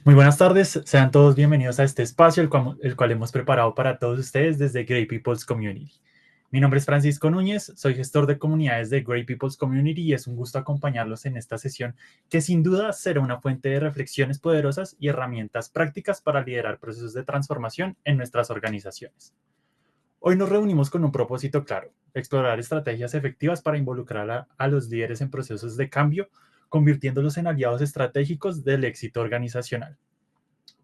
Muy buenas tardes, sean todos bienvenidos a este espacio, el cual hemos preparado para todos ustedes desde Great People's Community. Mi nombre es Francisco Núñez, soy gestor de comunidades de Great People's Community y es un gusto acompañarlos en esta sesión que sin duda será una fuente de reflexiones poderosas y herramientas prácticas para liderar procesos de transformación en nuestras organizaciones. Hoy nos reunimos con un propósito claro: explorar estrategias efectivas para involucrar a los líderes en procesos de cambio, convirtiéndolos en aliados estratégicos del éxito organizacional.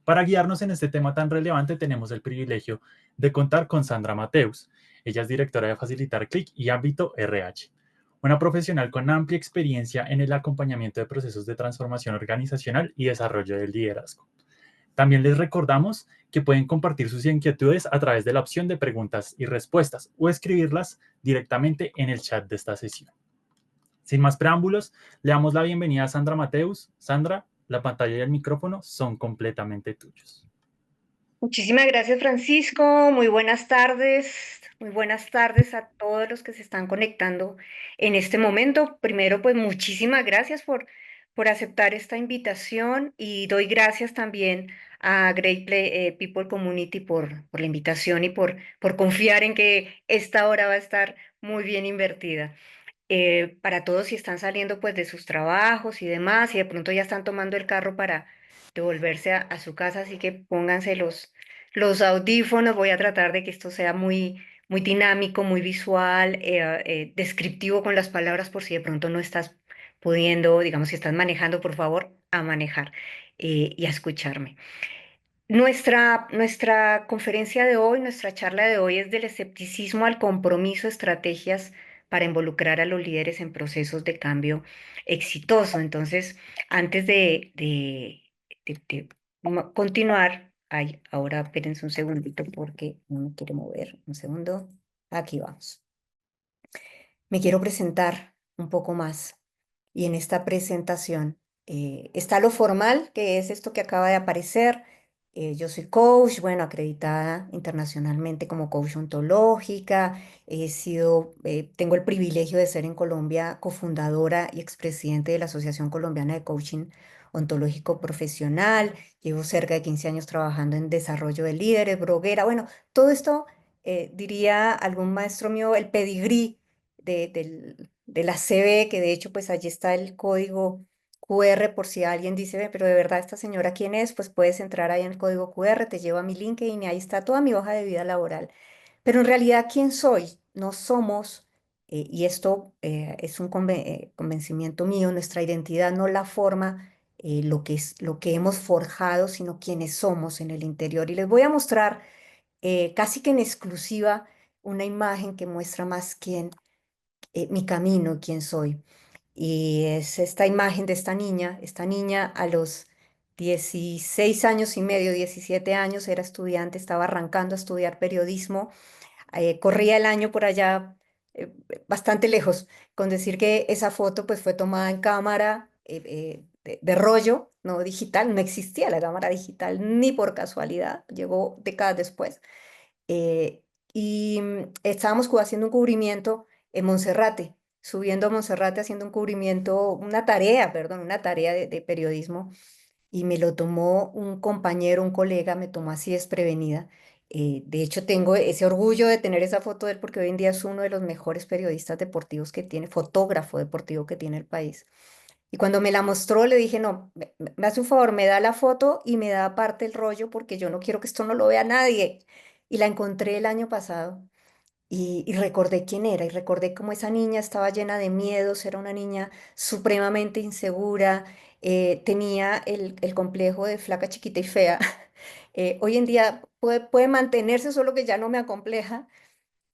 Para guiarnos en este tema tan relevante, tenemos el privilegio de contar con Sandra Mateus. Ella es directora de Facilitar Click y Ámbito RH, una profesional con amplia experiencia en el acompañamiento de procesos de transformación organizacional y desarrollo del liderazgo. También les recordamos que pueden compartir sus inquietudes a través de la opción de preguntas y respuestas o escribirlas directamente en el chat de esta sesión. Sin más preámbulos, le damos la bienvenida a Sandra Mateus. Sandra, la pantalla y el micrófono son completamente tuyos. Muchísimas gracias, Francisco. Muy buenas tardes. Muy buenas tardes a todos los que se están conectando en este momento. Primero, pues muchísimas gracias por aceptar esta invitación y doy gracias también a People Community por la invitación y por confiar en que esta hora va a estar muy bien invertida. Para todos si están saliendo pues de sus trabajos y demás, y de pronto ya están tomando el carro para devolverse a su casa, así que pónganse los audífonos. Voy a tratar de que esto sea muy dinámico, muy visual, descriptivo con las palabras por si de pronto no estás pudiendo, digamos, si estás manejando, por favor, a manejar y a escucharme. Nuestra conferencia de hoy, nuestra charla de hoy es del escepticismo al compromiso, estrategias para involucrar a los líderes en procesos de cambio exitoso. Entonces, antes de continuar, ay, ahora espérense un segundito porque no me quiere mover. Un segundo. Aquí vamos. Me quiero presentar un poco más y en esta presentación está lo formal, que es esto que acaba de aparecer. Yo soy coach, bueno, acreditada internacionalmente como coach ontológica. Tengo el privilegio de ser en Colombia cofundadora y expresidente de la Asociación Colombiana de Coaching Ontológico Profesional. Llevo cerca de 15 años trabajando en desarrollo de líderes, bloguera. Bueno, todo esto, diría algún maestro mío, el pedigrí de la CB, que de hecho pues allí está el código QR por si alguien dice: "Ve, pero de verdad esta señora quién es", pues puedes entrar ahí en el código QR, te lleva a mi LinkedIn y ahí está toda mi hoja de vida laboral. Pero en realidad, ¿quién soy? No somos, y esto es un convencimiento mío, nuestra identidad no la forma lo que hemos forjado, sino quienes somos en el interior. Y les voy a mostrar casi que en exclusiva una imagen que muestra más mi camino, quién soy. Y es esta imagen de esta niña a los 16 años y medio, 17 años, era estudiante, estaba arrancando a estudiar periodismo. Corría el año por allá, bastante lejos, con decir que esa foto pues fue tomada en cámara de rollo, no digital. No existía la cámara digital ni por casualidad, llegó décadas después. Estábamos haciendo un cubrimiento en Monserrate, subiendo a Monserrate haciendo un cubrimiento, una tarea, perdón, una tarea de periodismo, y me lo tomó un compañero, un colega, me tomó así desprevenida. De hecho, tengo ese orgullo de tener esa foto de él porque hoy en día es uno de los mejores periodistas deportivos que tiene, fotógrafo deportivo que tiene el país. Y cuando me la mostró, le dije: "No, me hace un favor, me da la foto y me da aparte el rollo porque yo no quiero que esto no lo vea nadie". Y la encontré el año pasado y recordé quién era y recordé cómo esa niña estaba llena de miedos, era una niña supremamente insegura, tenía el complejo de flaca, chiquita y fea. Hoy en día puede mantenerse, solo que ya no me acompleja.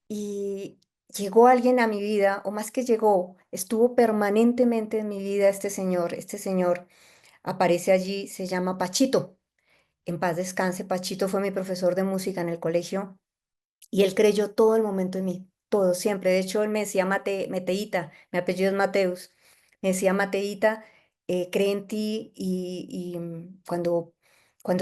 Y llegó alguien a mi vida, o más que llegó, estuvo permanentemente en mi vida este señor. Este señor aparece allí, se llama Pachito. En paz descanse, Pachito fue mi profesor de música en el colegio y él creyó todo el momento en mí, todo, siempre. De hecho, él me decía Mateíta, mi apellido es Mateus. Me decía: "Mateíta, cree en ti", cuando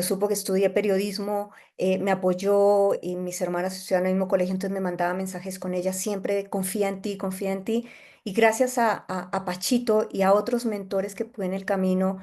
supo que estudié periodismo, me apoyó, y mis hermanas estudiaban en el mismo colegio, entonces me mandaba mensajes con ella siempre: "Confía en ti, confía en ti". Y gracias a Pachito y a otros mentores que pude en el camino,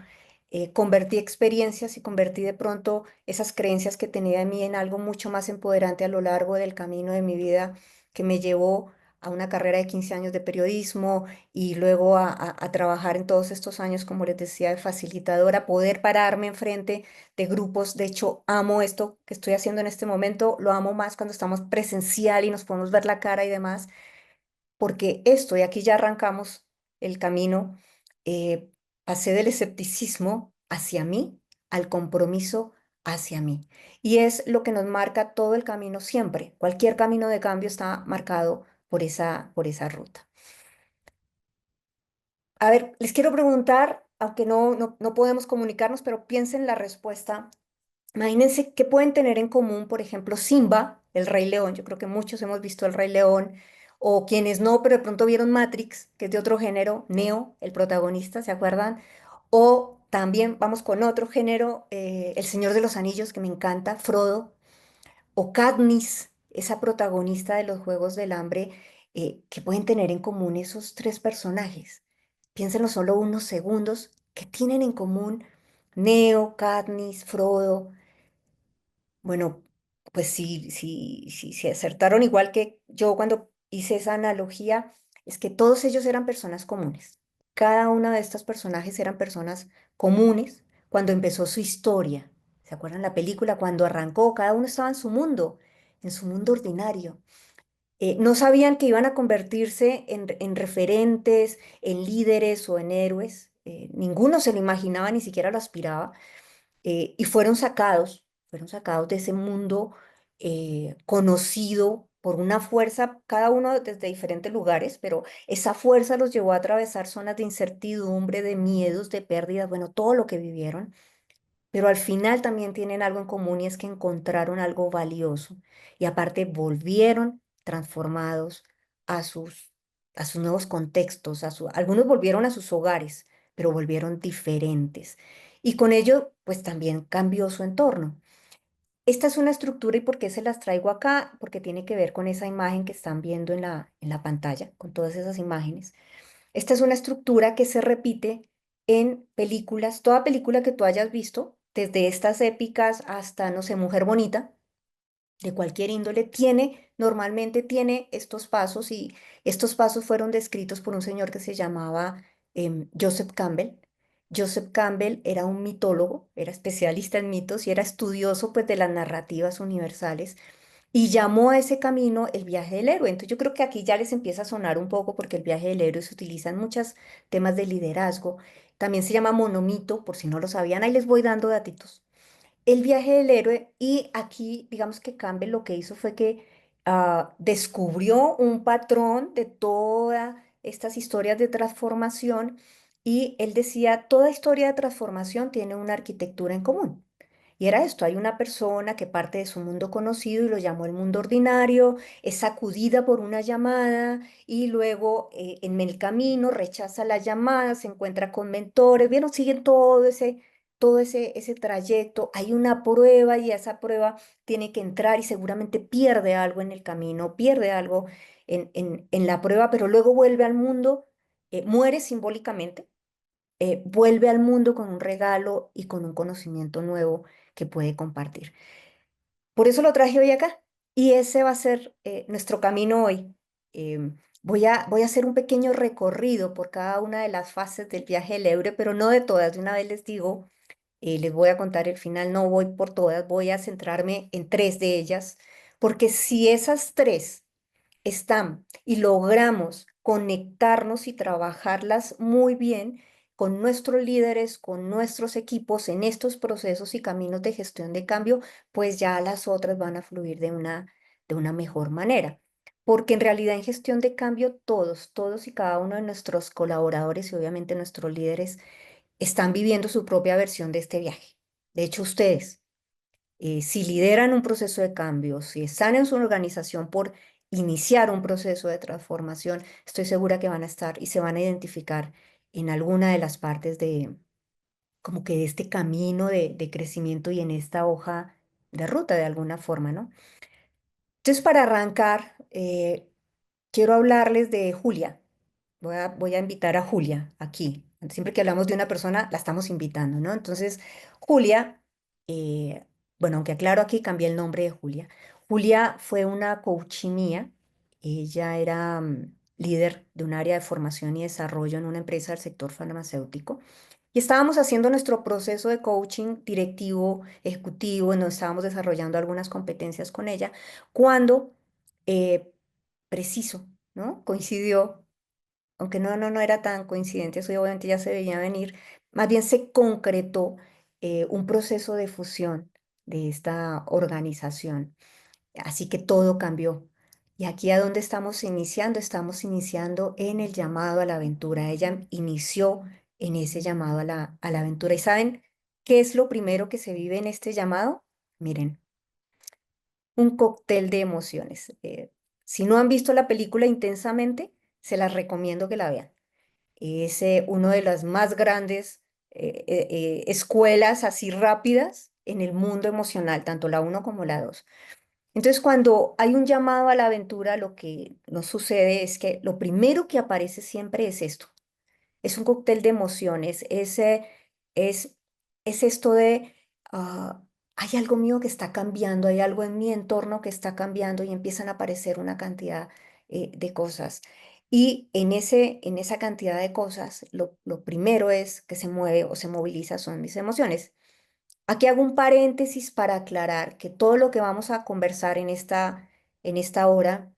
convertí experiencias y convertí de pronto esas creencias que tenía en mí en algo mucho más empoderante a lo largo del camino de mi vida que me llevó a una carrera de 15 años de periodismo y luego a trabajar en todos estos años, como les decía, de facilitadora, poder pararme enfrente de grupos. De hecho, amo esto que estoy haciendo en este momento, lo amo más cuando estamos presencial y nos podemos ver la cara y demás, porque esto, y aquí ya arrancamos el camino, pasé del escepticismo hacia mí al compromiso hacia mí. Y es lo que nos marca todo el camino siempre. Cualquier camino de cambio está marcado por esa ruta. A ver, les quiero preguntar, aunque no podemos comunicarnos, pero piensen la respuesta. Imagínense qué pueden tener en común, por ejemplo, Simba, el Rey León. Yo creo que muchos hemos visto el Rey León, o quienes no, pero de pronto vieron Matrix, que es de otro género, Neo, el protagonista, ¿se acuerdan? O también vamos con otro género, El Señor de los Anillos, que me encanta, Frodo, o Katniss, esa protagonista de los Juegos del Hambre, que pueden tener en común esos tres personajes. Piénsenlo solo unos segundos, ¿qué tienen en común Neo, Katniss, Frodo? Bueno, pues si acertaron igual que yo cuando hice esa analogía, es que todos ellos eran personas comunes. Cada uno de estos personajes eran personas comunes cuando empezó su historia. ¿Se acuerdan la película? Cuando arrancó, cada uno estaba en su mundo ordinario. No sabían que iban a convertirse en referentes, en líderes o en héroes. Ninguno se lo imaginaba, ni siquiera lo aspiraba, y fueron sacados de ese mundo conocido por una fuerza, cada uno desde diferentes lugares, pero esa fuerza los llevó a atravesar zonas de incertidumbre, de miedos, de pérdidas, bueno, todo lo que vivieron, pero al final también tienen algo en común y es que encontraron algo valioso y aparte volvieron transformados a a sus nuevos contextos, algunos volvieron a sus hogares, pero volvieron diferentes. Y con ello, pues también cambió su entorno. Esta es una estructura y por qué se las traigo acá, porque tiene que ver con esa imagen que están viendo en en la pantalla, con todas esas imágenes. Esta es una estructura que se repite en películas, toda película que tú hayas visto, desde estas épicas hasta, no sé, Mujer Bonita, de cualquier índole, normalmente tiene estos pasos y estos pasos fueron descritos por un señor que se llamaba Joseph Campbell. Joseph Campbell era un mitólogo, era especialista en mitos y era estudioso pues de las narrativas universales y llamó a ese camino el viaje del héroe. Entonces yo creo que aquí ya les empieza a sonar un poco porque el viaje del héroe se utiliza en muchos temas de liderazgo. También se llama monomito, por si no lo sabían, ahí les voy dando datitos. El viaje del héroe y aquí digamos que Campbell lo que hizo fue que descubrió un patrón de todas estas historias de transformación y él decía, toda historia de transformación tiene una arquitectura en común. Y era esto, hay una persona que parte de su mundo conocido y lo llamó el mundo ordinario, es sacudida por una llamada y luego en el camino rechaza la llamada, se encuentra con mentores, vieron, siguen ese trayecto, hay una prueba y esa prueba tiene que entrar y seguramente pierde algo en el camino, pierde algo en la prueba, pero luego vuelve al mundo, muere simbólicamente, vuelve al mundo con un regalo y con un conocimiento nuevo que puede compartir. Por eso lo traje hoy acá y ese va a ser nuestro camino hoy. Voy a hacer un pequeño recorrido por cada una de las fases del viaje del Eure, pero no de todas. De una vez les digo, les voy a contar el final, no voy por todas, voy a centrarme en tres de ellas, porque si esas tres están y logramos conectarnos y trabajarlas muy bien con nuestros líderes, con nuestros equipos en estos procesos y caminos de gestión de cambio, pues ya las otras van a fluir de una mejor manera. Porque en realidad en gestión de cambio todos y cada uno de nuestros colaboradores y obviamente nuestros líderes están viviendo su propia versión de este viaje. De hecho, ustedes si lideran un proceso de cambio, si están en su organización por iniciar un proceso de transformación, estoy segura que van a estar y se van a identificar en alguna de las partes de como que de este camino de crecimiento y en esta hoja de ruta de alguna forma, ¿no? Entonces, para arrancar, quiero hablarles de Julia. Voy a invitar a Julia aquí. Siempre que hablamos de una persona, la estamos invitando, ¿no? Entonces, Julia, bueno, aunque aclaro aquí, cambié el nombre de Julia. Julia fue una coach mía. Ella era líder de un área de formación y desarrollo en una empresa del sector farmacéutico. Y estábamos haciendo nuestro proceso de coaching directivo, ejecutivo, en donde estábamos desarrollando algunas competencias con ella, cuando, eh, preciso, ¿no? Coincidió, aunque no era tan coincidente, eso obviamente ya se veía venir, más bien se concretó un proceso de fusión de esta organización. Así que todo cambió. Y aquí a dónde estamos iniciando en el llamado a la aventura. Ella inició en ese llamado a la aventura. ¿Y saben qué es lo primero que se vive en este llamado? Miren, un cóctel de emociones. Si no han visto la película intensamente, se las recomiendo que la vean. Es uno de las más grandes escuelas así rápidas en el mundo emocional, tanto la uno como la 2. Entonces, cuando hay un llamado a la aventura, lo que nos sucede es que lo primero que aparece siempre es esto. Es un cóctel de emociones. Es, es esto de, hay algo mío que está cambiando, hay algo en mi entorno que está cambiando y empiezan a aparecer una cantidad de cosas. Y en esa cantidad de cosas, lo primero es que se mueve o se moviliza son mis emociones. Aquí hago un paréntesis para aclarar que todo lo que vamos a conversar en esta hora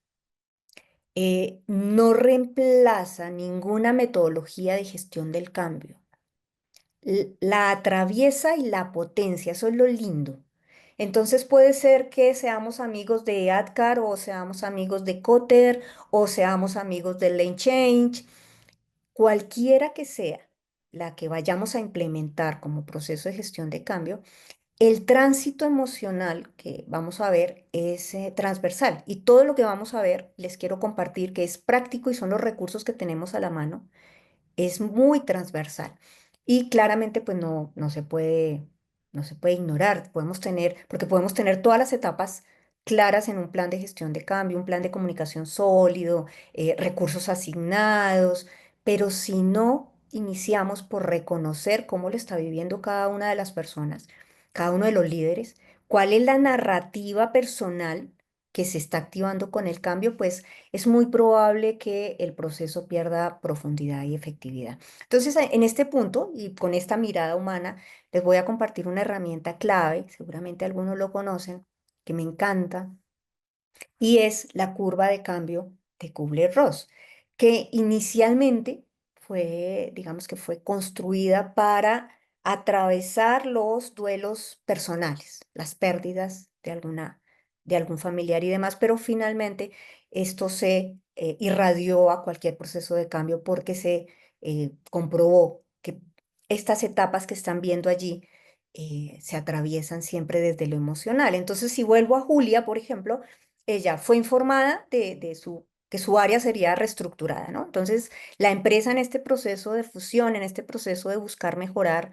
no reemplaza ninguna metodología de gestión del cambio. La atraviesa y la potencia, eso es lo lindo. Entonces puede ser que seamos amigos de ADKAR o seamos amigos de Kotter o seamos amigos de Lane Change, cualquiera que sea la que vayamos a implementar como proceso de gestión de cambio. El tránsito emocional que vamos a ver es transversal y todo lo que vamos a ver les quiero compartir que es práctico y son los recursos que tenemos a la mano, es muy transversal y claramente pues no se puede ignorar. Podemos tener, porque podemos tener todas las etapas claras en un plan de gestión de cambio, un plan de comunicación sólido, recursos asignados, pero si no iniciamos por reconocer cómo lo está viviendo cada una de las personas, cada uno de los líderes, cuál es la narrativa personal que se está activando con el cambio, pues es muy probable que el proceso pierda profundidad y efectividad. Entonces, en este punto y con esta mirada humana, les voy a compartir una herramienta clave, seguramente algunos lo conocen, que me encanta, y es la curva de cambio de Kubler-Ross, que inicialmente fue, digamos que fue construida para atravesar los duelos personales, las pérdidas de algún familiar y demás, pero finalmente esto se irradió a cualquier proceso de cambio porque se comprobó que estas etapas que están viendo allí se atraviesan siempre desde lo emocional. Entonces, si vuelvo a Julia, por ejemplo, ella fue informada que su área sería reestructurada, ¿no? Entonces, la empresa en este proceso de fusión, en este proceso de buscar mejorar,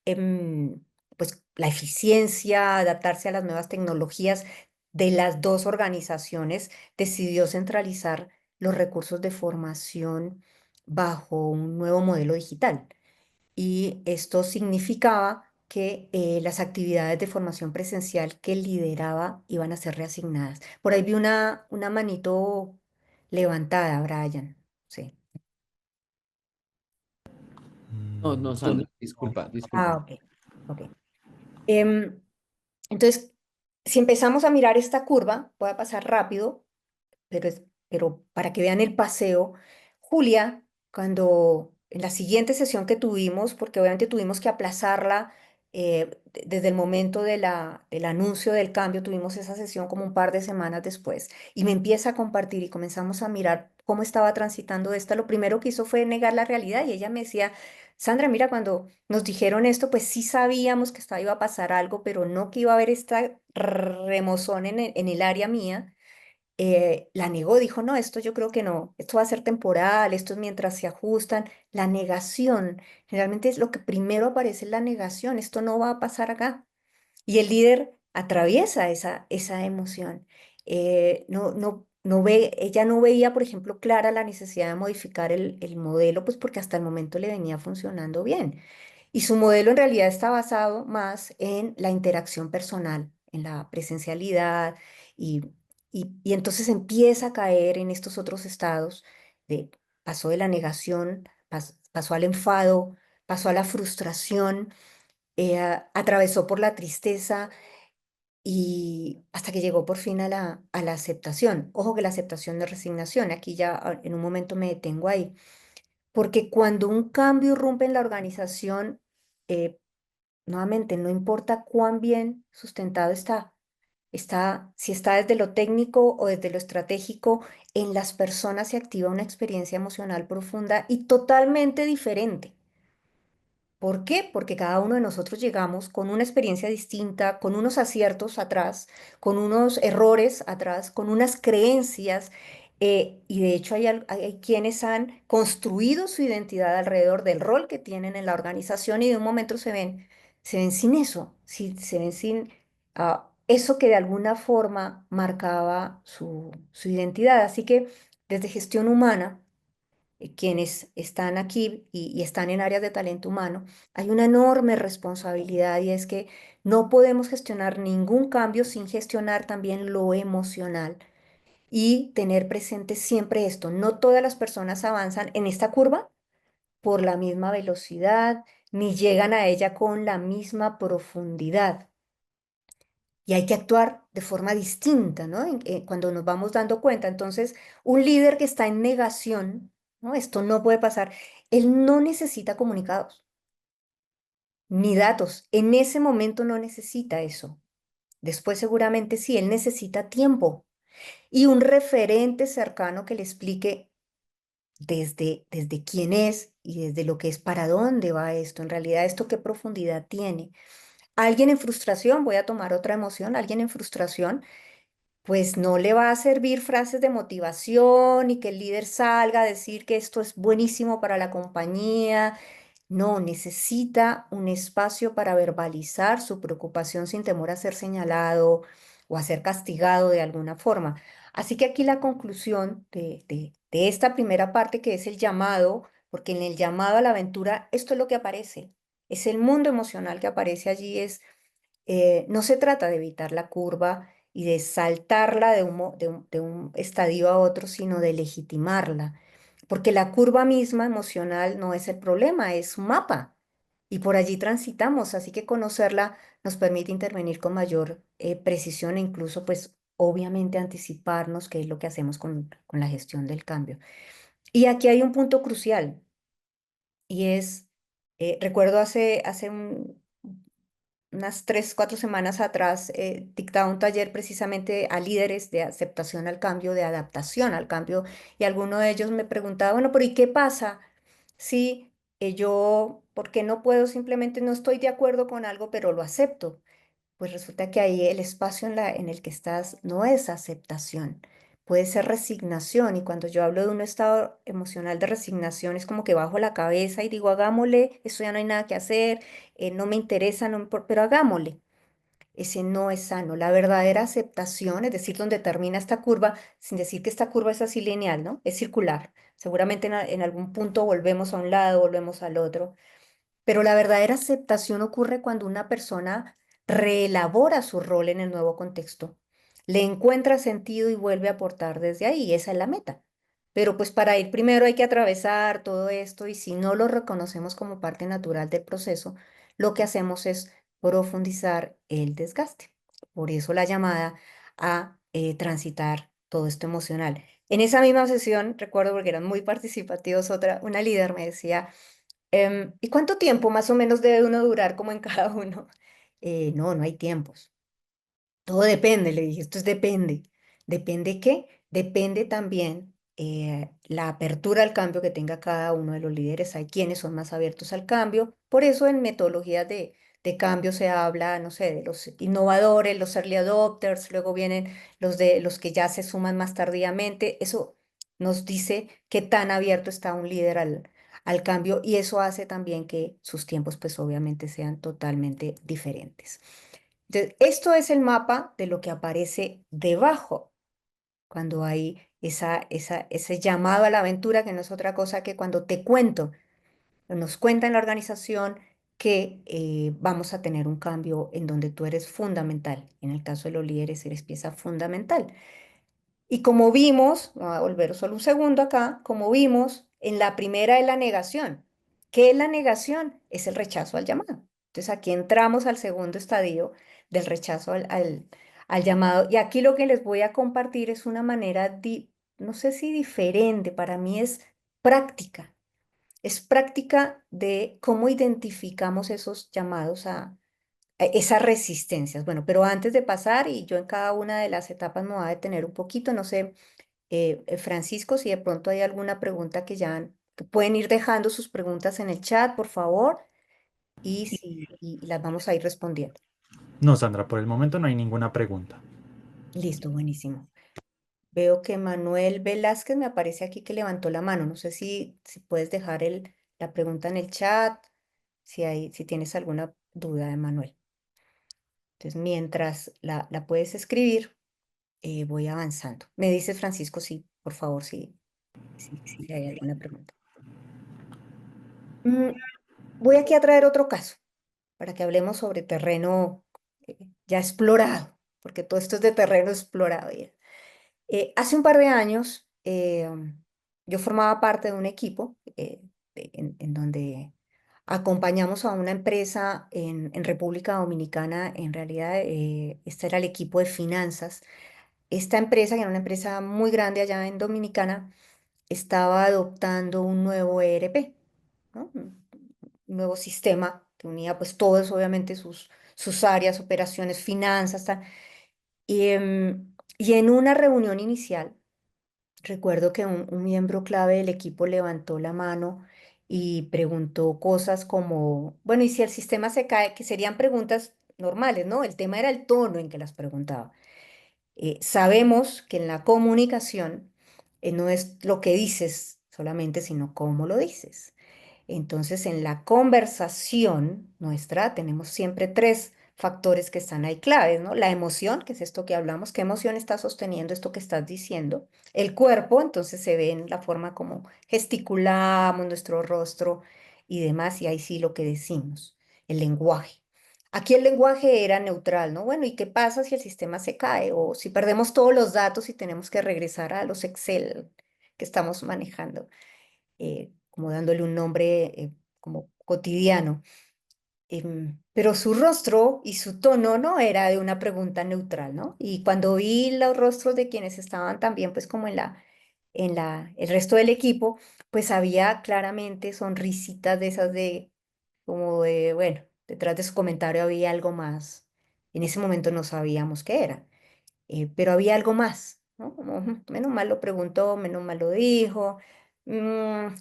em, pues, la eficiencia, adaptarse a las nuevas tecnologías de las dos organizaciones, decidió centralizar los recursos de formación bajo un nuevo modelo digital y esto significaba que las actividades de formación presencial que lideraba iban a ser reasignadas. Por ahí vi una manito levantada, Brian. Sí. No, no, Yo Sandra, disculpa, Ah, disculpa. ok. Ok. Em, entonces, si empezamos a mirar esta curva, voy a pasar rápido, pero para que vean el paseo, Julia, cuando en la siguiente sesión que tuvimos, porque obviamente tuvimos que aplazarla desde el momento del anuncio del cambio, tuvimos esa sesión como un par de semanas después, y me empieza a compartir y comenzamos a mirar cómo estaba transitando esta. Lo primero que hizo fue negar la realidad y ella me decía, Sandra, mira, cuando nos dijeron esto, pues sí sabíamos que iba a pasar algo, pero no que iba a haber esta remozón en el área mía. La negó, dijo, no, esto yo creo que no, esto va a ser temporal, esto es mientras se ajustan. La negación, generalmente es lo que primero aparece, es la negación, esto no va a pasar acá. Y el líder atraviesa esa emoción ella no veía, por ejemplo, clara la necesidad de modificar el modelo, pues porque hasta el momento le venía funcionando bien. Y su modelo en realidad está basado más en la interacción personal, en la presencialidad, y, y entonces empieza a caer en estos otros estados de, pasó de la negación, pasó al enfado, pasó a la frustración, atravesó por la tristeza y hasta que llegó por fin a la aceptación. Ojo que la aceptación no es resignación, aquí ya en un momento me detengo ahí, porque cuando un cambio irrumpe en la organización, eh, nuevamente, no importa cuán bien sustentado si está desde lo técnico o desde lo estratégico, en las personas se activa una experiencia emocional profunda y totalmente diferente. ¿Por qué? Porque cada uno de nosotros llegamos con una experiencia distinta, con unos aciertos atrás, con unos errores atrás, con unas creencias, y de hecho hay quienes han construido su identidad alrededor del rol que tienen en la organización y de un momento se ven sin eso, se ven sin eso que de alguna forma marcaba su identidad. Así que desde gestión humana quienes están aquí y están en áreas de talento humano, hay una enorme responsabilidad y es que no podemos gestionar ningún cambio sin gestionar también lo emocional y tener presente siempre esto. No todas las personas avanzan en esta curva por la misma velocidad ni llegan a ella con la misma profundidad. Y hay que actuar de forma distinta, ¿no? Cuando nos vamos dando cuenta. Entonces, un líder que está en negación, ¿no? Esto no puede pasar. Él no necesita comunicados ni datos. En ese momento no necesita eso. Después seguramente sí, él necesita tiempo y un referente cercano que le explique desde quién es y desde lo que es, para dónde va esto. En realidad, esto qué profundidad tiene. Alguien en frustración, voy a tomar otra emoción, alguien en frustración pues no le va a servir frases de motivación y que el líder salga a decir que esto es buenísimo para la compañía. No, necesita un espacio para verbalizar su preocupación sin temor a ser señalado o a ser castigado de alguna forma. Así que aquí la conclusión de esta primera parte, que es el llamado, porque en el llamado a la aventura, esto es lo que aparece. Es el mundo emocional que aparece allí, no se trata de evitar la curva y de saltarla de un estadio a otro, sino de legitimarla, porque la curva misma emocional no es el problema, es un mapa y por allí transitamos, así que conocerla nos permite intervenir con mayor precisión e incluso, pues, obviamente anticiparnos, que es lo que hacemos con la gestión del cambio. Y aquí hay un punto crucial y es, recuerdo hace unas 3, 4 semanas atrás, dictaba un taller precisamente a líderes de aceptación al cambio, de adaptación al cambio, y alguno de ellos me preguntaba, bueno, pero ¿y qué pasa si por qué no puedo, simplemente no estoy de acuerdo con algo, pero lo acepto? Pues resulta que ahí el espacio en el que estás no es aceptación, puede ser resignación. Y cuando yo hablo de un estado emocional de resignación, es como que bajo la cabeza y digo, hagámosle, esto ya no hay nada que hacer, no me interesa, pero hagámosle. Ese no es sano. La verdadera aceptación, es decir, donde termina esta curva, sin decir que esta curva es así lineal, ¿no? Es circular. Seguramente en algún punto volvemos a un lado, volvemos al otro, pero la verdadera aceptación ocurre cuando una persona reelabora su rol en el nuevo contexto, le encuentra sentido y vuelve a aportar desde ahí. Esa es la meta. Pero pues para ir primero hay que atravesar todo esto y si no lo reconocemos como parte natural del proceso, lo que hacemos es profundizar el desgaste. Por eso la llamada a transitar todo esto emocional. En esa misma sesión, recuerdo porque eran muy participativos, una líder me decía, ¿y cuánto tiempo más o menos debe uno durar como en cada uno? No, no hay tiempos. Todo depende, le dije, esto es depende. ¿Depende qué? Depende también la apertura al cambio que tenga cada uno de los líderes. Hay quienes son más abiertos al cambio. Por eso en metodologías de cambio se habla, no sé, de los innovadores, los early adopters, luego vienen los que ya se suman más tardíamente. Eso nos dice qué tan abierto está un líder al cambio y eso hace también que sus tiempos pues obviamente sean totalmente diferentes. Entonces, esto es el mapa de lo que aparece debajo cuando hay ese llamado a la aventura, que no es otra cosa que cuando te cuento, nos cuenta en la organización que vamos a tener un cambio en donde tú eres fundamental. En el caso de los líderes, eres pieza fundamental. Y como vimos, voy a volver solo un segundo acá, como vimos en la primera de la negación. ¿Qué es la negación? Es el rechazo al llamado. Entonces aquí entramos al segundo estadio del rechazo al llamado. Y aquí lo que les voy a compartir es una manera, no sé si diferente, para mí es práctica. Es práctica de cómo identificamos esos llamados a esas resistencias. Bueno, pero antes de pasar, y yo en cada una de las etapas me voy a detener un poquito, no sé, Francisco, si de pronto hay alguna pregunta que pueden ir dejando sus preguntas en el chat, por favor, y las vamos a ir respondiendo. No, Sandra, por el momento no hay ninguna pregunta. Listo, buenísimo. Veo que Manuel Velázquez me aparece aquí que levantó la mano. No sé si puedes dejar la pregunta en el chat, si tienes alguna duda, Manuel. Entonces, mientras la puedes escribir, voy avanzando. Me dice Francisco, sí, por favor, si hay alguna pregunta. Mm, Voy aquí a traer otro caso para que hablemos sobre terreno ya explorado, porque todo esto es de terreno explorado ya. Hace un par de años yo formaba parte de un equipo en donde acompañamos a una empresa en República Dominicana. En realidad, este era el equipo de finanzas. Esta empresa, que era una empresa muy grande allá en Dominicana, estaba adoptando un nuevo ERP, ¿no? Un nuevo sistema que unía pues todos, obviamente, sus áreas, operaciones, finanzas, tal. Y en una reunión inicial, recuerdo que un miembro clave del equipo levantó la mano y preguntó cosas como, bueno, ¿y si el sistema se cae? Que serían preguntas normales, ¿no? El tema era el tono en que las preguntaba. Sabemos que en la comunicación no es lo que dices solamente, sino cómo lo dices. Entonces, en la conversación nuestra tenemos siempre tres factores que están ahí claves, ¿no? La emoción, que es esto que hablamos, qué emoción está sosteniendo esto que estás diciendo. El cuerpo, entonces se ve en la forma como gesticulamos nuestro rostro y demás, y ahí sí lo que decimos, el lenguaje. Aquí el lenguaje era neutral, ¿no? Bueno, ¿y qué pasa si el sistema se cae o si perdemos todos los datos y tenemos que regresar a los Excel que estamos manejando? Como dándole un nombre como cotidiano. Pero su rostro y su tono no era de una pregunta neutral, ¿no? Y cuando vi los rostros de quienes estaban también, pues como el resto del equipo, pues había claramente sonrisitas de esas como de, bueno, detrás de su comentario había algo más. En ese momento no sabíamos qué era, pero había algo más, ¿no? Como, menos mal lo preguntó, menos mal lo dijo,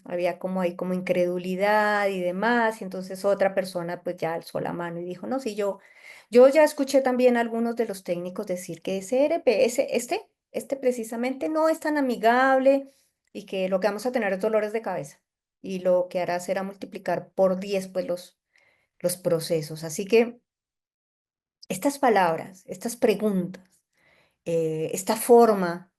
había como ahí como incredulidad y demás, y entonces otra persona pues ya alzó la mano y dijo, no, sí, yo ya escuché también a algunos de los técnicos decir que ese ERP, este precisamente no es tan amigable y que lo que vamos a tener es dolores de cabeza y lo que hará será multiplicar por 10 pues los procesos. Así que estas palabras, estas preguntas, esta forma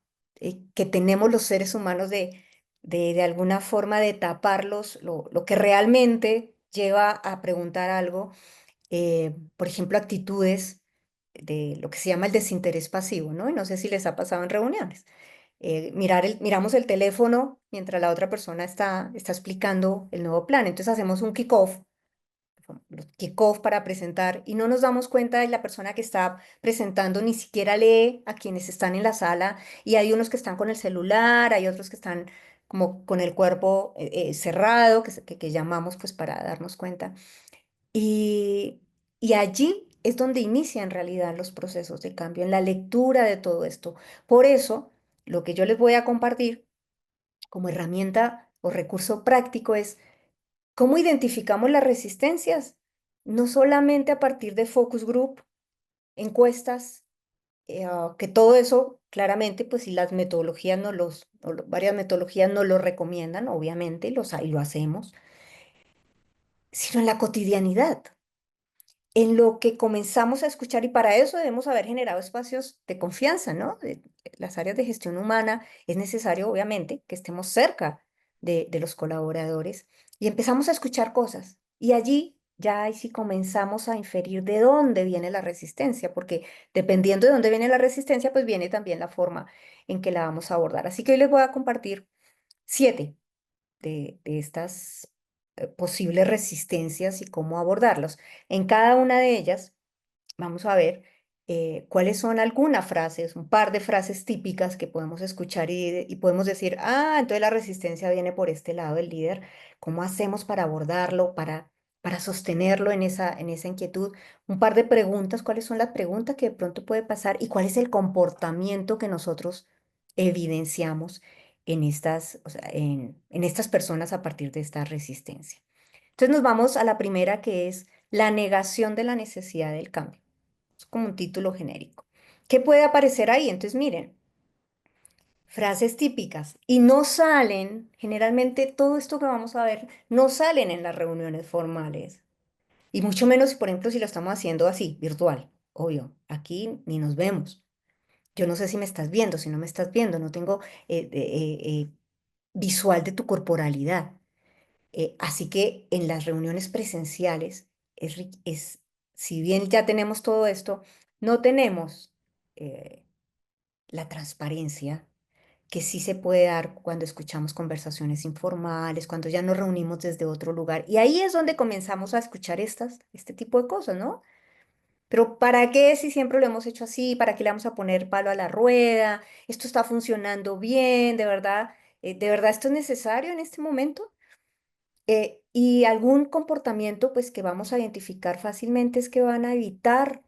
que tenemos los seres humanos de alguna forma de taparlos, lo que realmente lleva a preguntar algo, por ejemplo, actitudes de lo que se llama el desinterés pasivo, ¿no? Y no sé si les ha pasado en reuniones. Miramos el teléfono mientras la otra persona está explicando el nuevo plan. Entonces hacemos un kickoff, los kickoff para presentar y no nos damos cuenta de la persona que está presentando ni siquiera lee a quienes están en la sala y hay unos que están con el celular, hay otros que están como con el cuerpo cerrado, que llamamos pues para darnos cuenta. Y, y allí es donde inician en realidad los procesos de cambio, en la lectura de todo esto. Por eso, lo que yo les voy a compartir como herramienta o recurso práctico es ¿cómo identificamos las resistencias? No solamente a partir de focus group, encuestas, que todo eso claramente, pues si las metodologías varias metodologías nos lo recomiendan, obviamente, y lo hacemos, sino en la cotidianidad. en lo que comenzamos a escuchar y para eso debemos haber generado espacios de confianza, ¿no? Las áreas de gestión humana es necesario, obviamente, que estemos cerca de los colaboradores y empezamos a escuchar cosas. Y allí ya ahí sí comenzamos a inferir de dónde viene la resistencia, porque dependiendo de dónde viene la resistencia, pues viene también la forma en que la vamos a abordar. Así que hoy les voy a compartir 7 de estas posibles resistencias y cómo abordarlos. En cada una de ellas vamos a ver cuáles son algunas frases, un par de frases típicas que podemos escuchar y podemos decir, ah, entonces la resistencia viene por este lado del líder. ¿Cómo hacemos para abordarlo, para sostenerlo en esa inquietud? Un par de preguntas, ¿cuáles son las preguntas que de pronto puede pasar y cuál es el comportamiento que nosotros evidenciamos en estas, o sea, en estas personas a partir de esta resistencia? Entonces nos vamos a la primera que es la negación de la necesidad del cambio. Es como un título genérico. ¿Qué puede aparecer ahí? Entonces, miren, frases típicas. Y no salen, generalmente todo esto que vamos a ver, no salen en las reuniones formales. Y mucho menos, por ejemplo, si lo estamos haciendo así, virtual. Obvio, aquí ni nos vemos. Yo no sé si me estás viendo, si no me estás viendo, no tengo visual de tu corporalidad. Así que en las reuniones presenciales, si bien ya tenemos todo esto, no tenemos eh, la transparencia que sí se puede dar cuando escuchamos conversaciones informales, cuando ya nos reunimos desde otro lugar. Y ahí es donde comenzamos a escuchar este tipo de cosas, ¿no? Pero ¿para qué si siempre lo hemos hecho así? ¿Para qué le vamos a poner palo a la rueda? ¿Esto está funcionando bien? ¿De verdad? ¿De verdad esto es necesario en este momento? Y algún comportamiento pues que vamos a identificar fácilmente es que van a evitar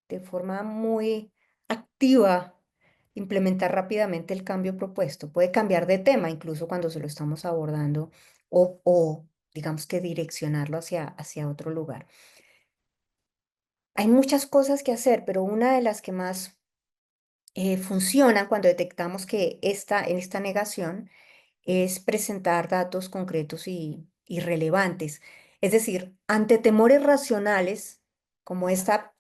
de forma muy activa implementar rápidamente el cambio propuesto. Puede cambiar de tema incluso cuando se lo estamos abordando o digamos que direccionarlo hacia otro lugar. Hay muchas cosas que hacer, pero una de las que más funcionan cuando detectamos que en esta negación es presentar datos concretos y relevantes. Es decir, ante temores racionales, como esta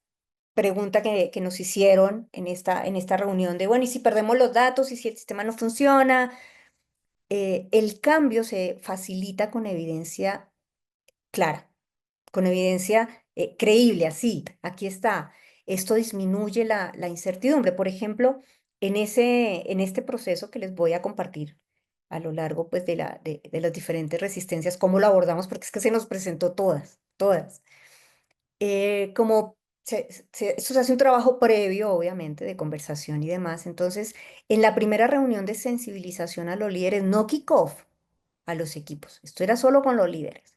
pregunta que nos hicieron en esta reunión de, bueno, ¿y si perdemos los datos y si el sistema no funciona? El cambio se facilita con evidencia clara, con evidencia creíble, así, aquí está. Esto disminuye la incertidumbre. Por ejemplo, en este proceso que les voy a compartir a lo largo pues, de las diferentes resistencias, cómo lo abordamos, porque es que se nos presentó todas, todas. Como esto se hace un trabajo previo, obviamente, de conversación y demás. Entonces, en la primera reunión de sensibilización a los líderes, no kickoff a los equipos, esto era solo con los líderes.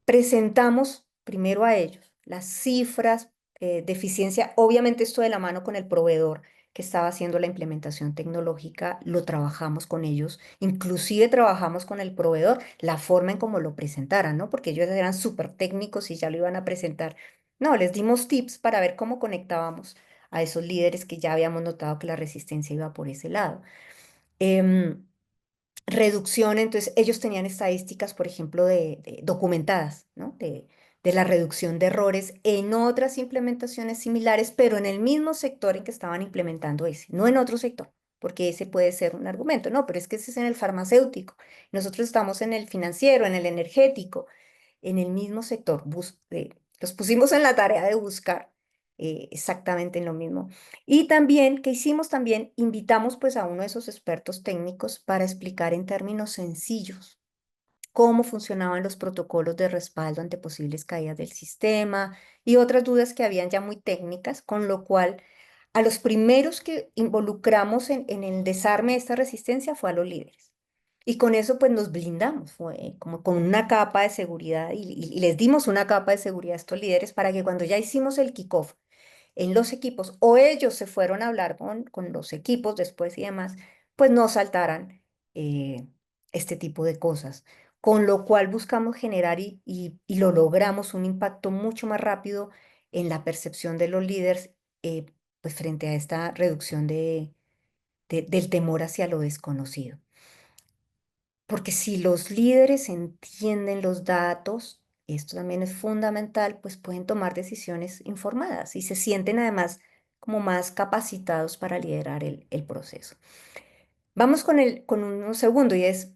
Presentamos primero a ellos las cifras de eficiencia, obviamente esto de la mano con el proveedor que estaba haciendo la implementación tecnológica, lo trabajamos con ellos, inclusive trabajamos con el proveedor, la forma en cómo lo presentaran, ¿no? Porque ellos eran súper técnicos y ya lo iban a presentar. No, les dimos tips para ver cómo conectábamos a esos líderes que ya habíamos notado que la resistencia iba por ese lado. Em, Reducción, entonces ellos tenían estadísticas, por ejemplo, documentadas, ¿no? De la reducción de errores en otras implementaciones similares, pero en el mismo sector en que estaban implementando ese, no en otro sector, porque ese puede ser un argumento, no, pero es que ese es en el farmacéutico, nosotros estamos en el financiero, en el energético, en el mismo sector, los pusimos en la tarea de buscar exactamente en lo mismo. Y también, ¿qué hicimos? También invitamos pues a uno de esos expertos técnicos para explicar en términos sencillos cómo funcionaban los protocolos de respaldo ante posibles caídas del sistema y otras dudas que habían ya muy técnicas, con lo cual a los primeros que involucramos en el desarme de esta resistencia fue a los líderes. Y con eso pues nos blindamos, fue como con una capa de seguridad y les dimos una capa de seguridad a estos líderes para que cuando ya hicimos el kickoff en los equipos o ellos se fueron a hablar con los equipos después y demás, pues no saltaran eh, este tipo de cosas. Con lo cual buscamos generar y lo logramos un impacto mucho más rápido en la percepción de los líderes pues frente a esta reducción del temor hacia lo desconocido. Porque si los líderes entienden los datos, esto también es fundamental, pues pueden tomar decisiones informadas y se sienten además como más capacitados para liderar el proceso. Vamos con un segundo y es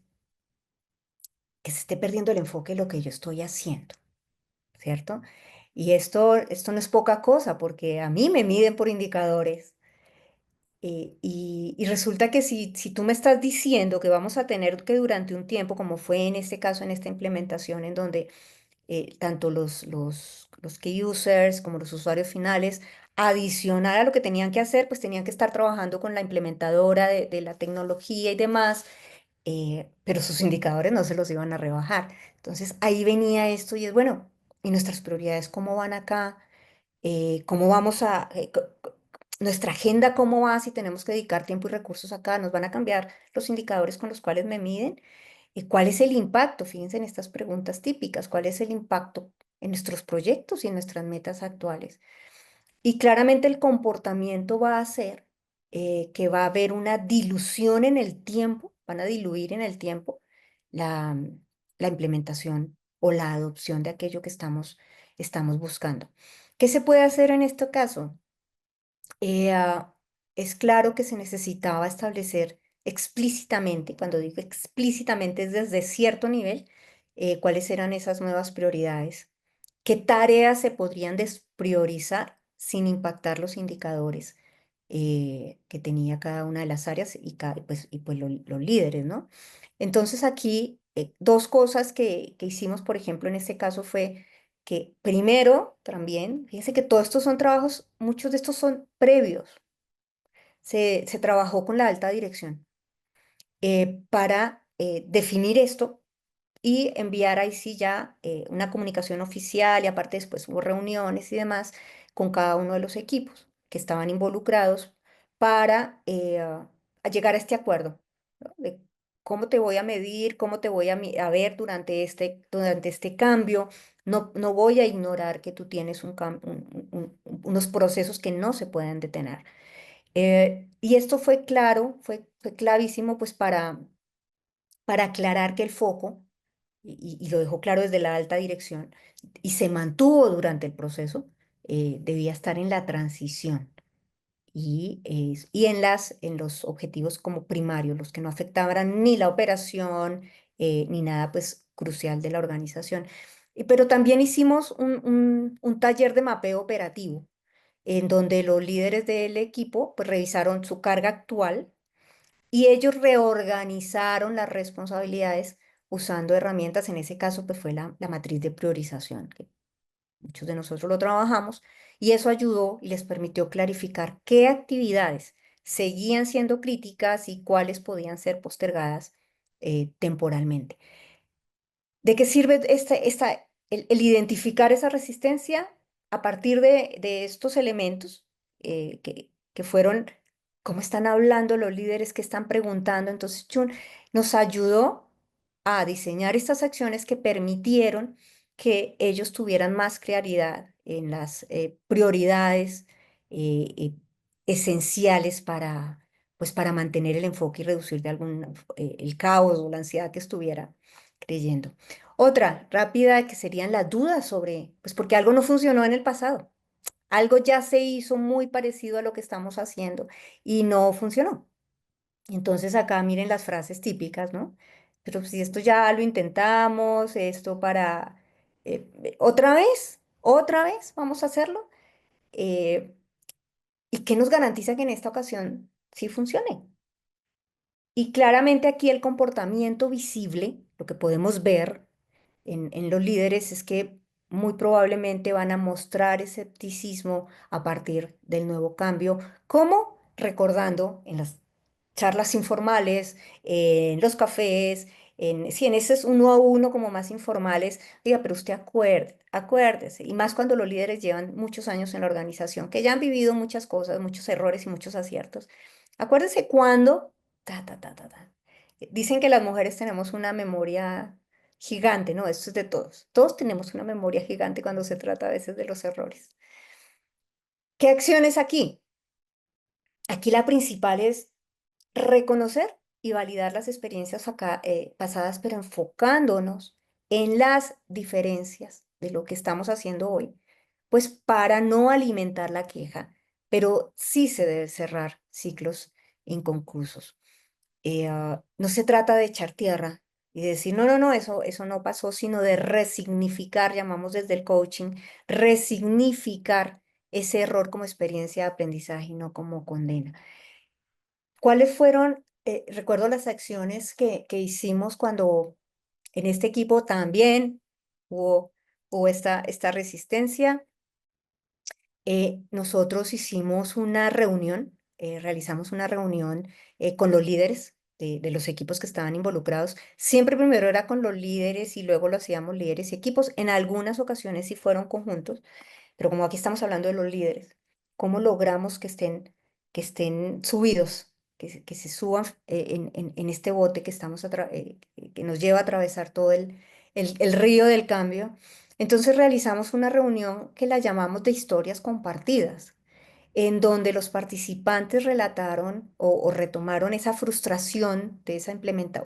que se esté perdiendo el enfoque de lo que yo estoy haciendo, ¿cierto? Y esto no es poca cosa porque a mí me miden por indicadores. Y resulta que si tú me estás diciendo que vamos a tener que durante un tiempo, como fue en este caso, en esta implementación, en donde tanto los key users como los usuarios finales, adicional a lo que tenían que hacer, pues tenían que estar trabajando con la implementadora de la tecnología y demás, pero sus indicadores no se los iban a rebajar. Entonces ahí venía esto y es, bueno, ¿y nuestras prioridades cómo van acá? ¿Cómo vamos nuestra agenda cómo va si tenemos que dedicar tiempo y recursos acá? ¿Nos van a cambiar los indicadores con los cuales me miden? ¿Cuál es el impacto? Fíjense en estas preguntas típicas. ¿Cuál es el impacto en nuestros proyectos y en nuestras metas actuales? Y claramente el comportamiento va a ser que va a haber una dilución en el tiempo, van a diluir en el tiempo la, la implementación o la adopción de aquello que estamos buscando. ¿Qué se puede hacer en este caso? eh, ah, es claro que se necesitaba establecer explícitamente, cuando digo explícitamente es desde cierto nivel, cuáles eran esas nuevas prioridades, qué tareas se podrían despriorizar sin impactar los indicadores que tenía cada una de las áreas y pues los líderes, ¿no? Entonces aquí dos cosas que hicimos, por ejemplo, en este caso fue que primero también, fíjense que todos estos son trabajos, muchos de estos son previos. Se trabajó con la alta dirección para definir esto y enviar ahí sí ya una comunicación oficial y aparte después hubo reuniones y demás con cada uno de los equipos que estaban involucrados para a llegar a este acuerdo, ¿no? De cómo te voy a medir, cómo te voy a ver durante este cambio. No voy a ignorar que tú tienes unos procesos que no se pueden detener. Y esto fue claro, fue clavísimo pues para aclarar que el foco y lo dejó claro desde la alta dirección, y se mantuvo durante el proceso, debía estar en la transición y en los objetivos como primarios, los que no afectaban ni la operación ni nada pues crucial de la organización. Pero también hicimos un taller de mapeo operativo, en donde los líderes del equipo pues revisaron su carga actual y ellos reorganizaron las responsabilidades usando herramientas, en ese caso pues fue la matriz de priorización, que muchos de nosotros lo trabajamos, y eso ayudó y les permitió clarificar qué actividades seguían siendo críticas y cuáles podían ser postergadas temporalmente. ¿De qué sirve el identificar esa resistencia a partir de estos elementos que fueron, cómo están hablando los líderes, que están preguntando? Entonces, Chun nos ayudó a diseñar estas acciones que permitieron que ellos tuvieran más claridad en las prioridades esenciales pues, para mantener el enfoque y reducir de el caos o la ansiedad que estuviera creyendo. Otra rápida que serían las dudas sobre, pues porque algo no funcionó en el pasado. Algo ya se hizo muy parecido a lo que estamos haciendo y no funcionó. Entonces acá miren las frases típicas, ¿no? Pero si esto ya lo intentamos, esto otra vez vamos a hacerlo. Eh, ¿Y qué nos garantiza que en esta ocasión sí funcione? Y claramente aquí el comportamiento visible, lo que podemos ver en los líderes es que muy probablemente van a mostrar escepticismo a partir del nuevo cambio, como recordando en las charlas informales, en los cafés, sí, en esos uno a uno como más informales, diga, pero usted acuérdese, y más cuando los líderes llevan muchos años en la organización, que ya han vivido muchas cosas, muchos errores y muchos aciertos. Acuérdese cuando, ta, ta, ta, ta, ta. Dicen que las mujeres tenemos una memoria gigante, ¿no? Esto es de todos. Todos tenemos una memoria gigante cuando se trata a veces de los errores. ¿Qué acciones aquí? Aquí la principal es reconocer y validar las experiencias pasadas, pero enfocándonos en las diferencias de lo que estamos haciendo hoy, pues para no alimentar la queja, pero sí se debe cerrar ciclos inconclusos. No se trata de echar tierra y decir, no, no, no, eso no pasó, sino de resignificar, llamamos desde el coaching, resignificar ese error como experiencia de aprendizaje y no como condena. ¿Cuáles fueron, recuerdo las acciones que hicimos cuando en este equipo también hubo, hubo esta resistencia? Nosotros hicimos una reunión, realizamos una reunión con los líderes de los equipos que estaban involucrados. Siempre primero era con los líderes y luego lo hacíamos líderes y equipos. En algunas ocasiones sí fueron conjuntos, pero como aquí estamos hablando de los líderes, ¿cómo logramos que estén subidos, que se suban en este bote que, que nos lleva a atravesar todo el río del cambio? Entonces realizamos una reunión que la llamamos de historias compartidas, en donde los participantes relataron o retomaron esa frustración de,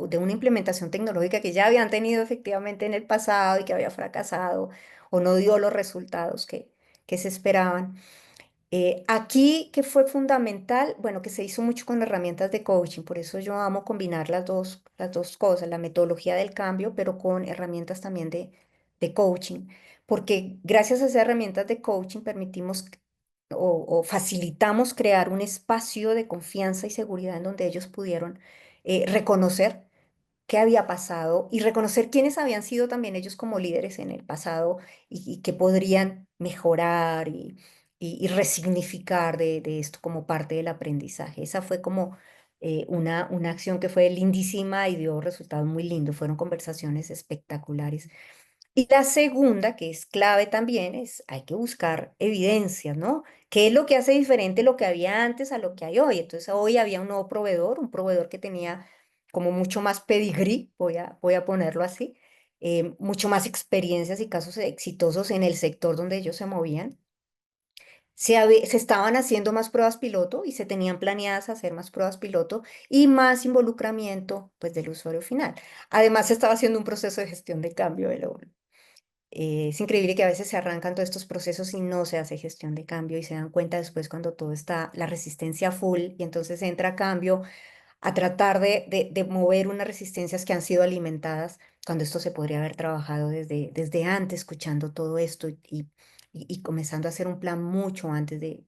de una implementación tecnológica que ya habían tenido efectivamente en el pasado y que había fracasado o no dio los resultados que se esperaban. Aquí, que fue fundamental, bueno, que se hizo mucho con herramientas de coaching, por eso yo amo combinar las dos cosas, la metodología del cambio, pero con herramientas también de coaching, porque gracias a esas herramientas de coaching permitimos o facilitamos crear un espacio de confianza y seguridad en donde ellos pudieron reconocer qué había pasado y reconocer quiénes habían sido también ellos como líderes en el pasado y qué podrían mejorar y resignificar de esto como parte del aprendizaje. Esa fue como una acción que fue lindísima y dio resultados muy lindos. Fueron conversaciones espectaculares. Y la segunda, que es clave también, es hay que buscar evidencias, ¿no? ¿Qué es lo que hace diferente lo que había antes a lo que hay hoy? Entonces, hoy había un nuevo proveedor, un proveedor que tenía como mucho más pedigrí, voy a ponerlo así, mucho más experiencias y casos exitosos en el sector donde ellos se movían. Se estaban haciendo más pruebas piloto y se tenían planeadas hacer más pruebas piloto y más involucramiento, pues, del usuario final. Además, se estaba haciendo un proceso de gestión de cambio es increíble que a veces se arrancan todos estos procesos y no se hace gestión de cambio y se dan cuenta después cuando todo está, la resistencia full y entonces entra cambio a tratar de mover unas resistencias que han sido alimentadas cuando esto se podría haber trabajado desde antes, escuchando todo esto y comenzando a hacer un plan mucho antes de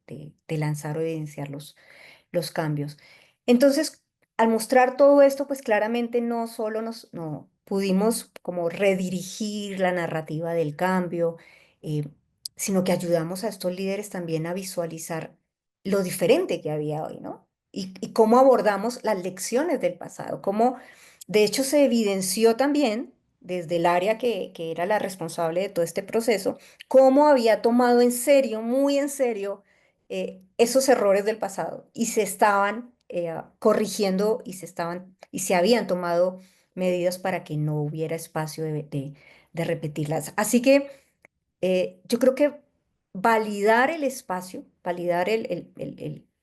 lanzar o evidenciar los cambios. Entonces, al mostrar todo esto, pues claramente no solo no pudimos como redirigir la narrativa del cambio, eh, sino que ayudamos a estos líderes también a visualizar lo diferente que había hoy, ¿no? Y cómo abordamos las lecciones del pasado, cómo de hecho se evidenció también desde el área que era la responsable de todo este proceso, cómo había tomado en serio, muy en serio, esos errores del pasado y se estaban corrigiendo y se habían tomado medidas para que no hubiera espacio de repetirlas. Así que yo creo que validar el espacio, validar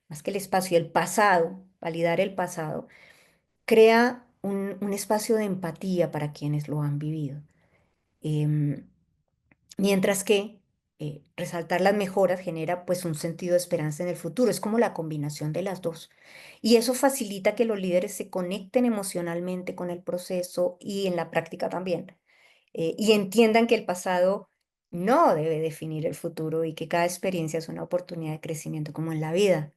más que el espacio, el pasado, validar el pasado, crea un espacio de empatía para quienes lo han vivido. Em, Mientras que resaltar las mejoras genera pues un sentido de esperanza en el futuro. Es como la combinación de las dos. Y eso facilita que los líderes se conecten emocionalmente con el proceso y en la práctica también. Y entiendan que el pasado no debe definir el futuro y que cada experiencia es una oportunidad de crecimiento como en la vida.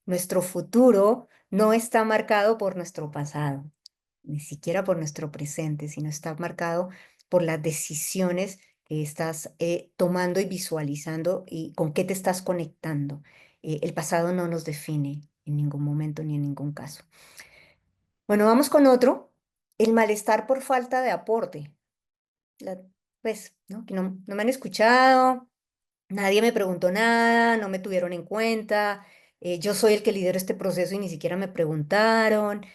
Nuestro futuro no está marcado por nuestro pasado, ni siquiera por nuestro presente, sino está marcado por las decisiones que estás tomando y visualizando y con qué te estás conectando. El pasado no nos define en ningún momento ni en ningún caso. Bueno, vamos con otro. El malestar por falta de aporte. La- pues, ¿no? Que no me han escuchado, nadie me preguntó nada, no me tuvieron en cuenta, yo soy el que lidero este proceso y ni siquiera me preguntaron,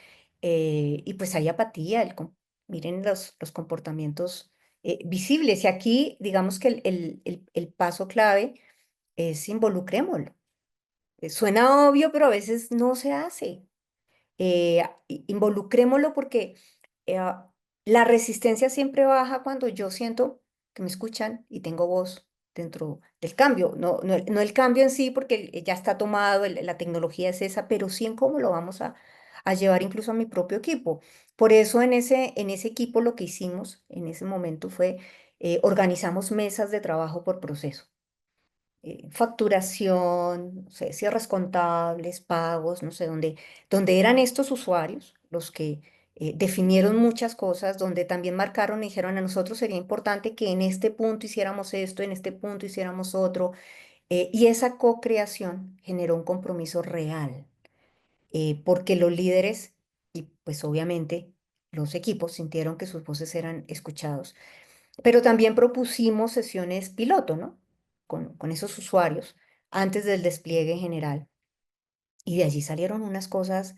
y pues hay apatía, miren los comportamientos visibles. Y aquí, digamos que el paso clave es involucrémoslo. Suena obvio, pero a veces no se hace. Involucrémoslo porque La resistencia siempre baja cuando yo siento que me escuchan y tengo voz dentro del cambio. No el cambio en sí, porque ya está tomado, la tecnología es esa, pero sí en cómo lo vamos a llevar incluso a mi propio equipo. Por eso en ese equipo lo que hicimos en ese momento fue organizamos mesas de trabajo por proceso. Facturación, no sé, cierres contables, pagos, no sé, donde eran estos usuarios los que definieron muchas cosas, donde también marcaron y dijeron a nosotros sería importante que en este punto hiciéramos esto, en este punto hiciéramos otro, y esa co-creación generó un compromiso real, porque los líderes y pues obviamente los equipos sintieron que sus voces eran escuchados. Pero también propusimos sesiones piloto, ¿no? Con esos usuarios antes del despliegue general. Y de allí salieron unas cosas,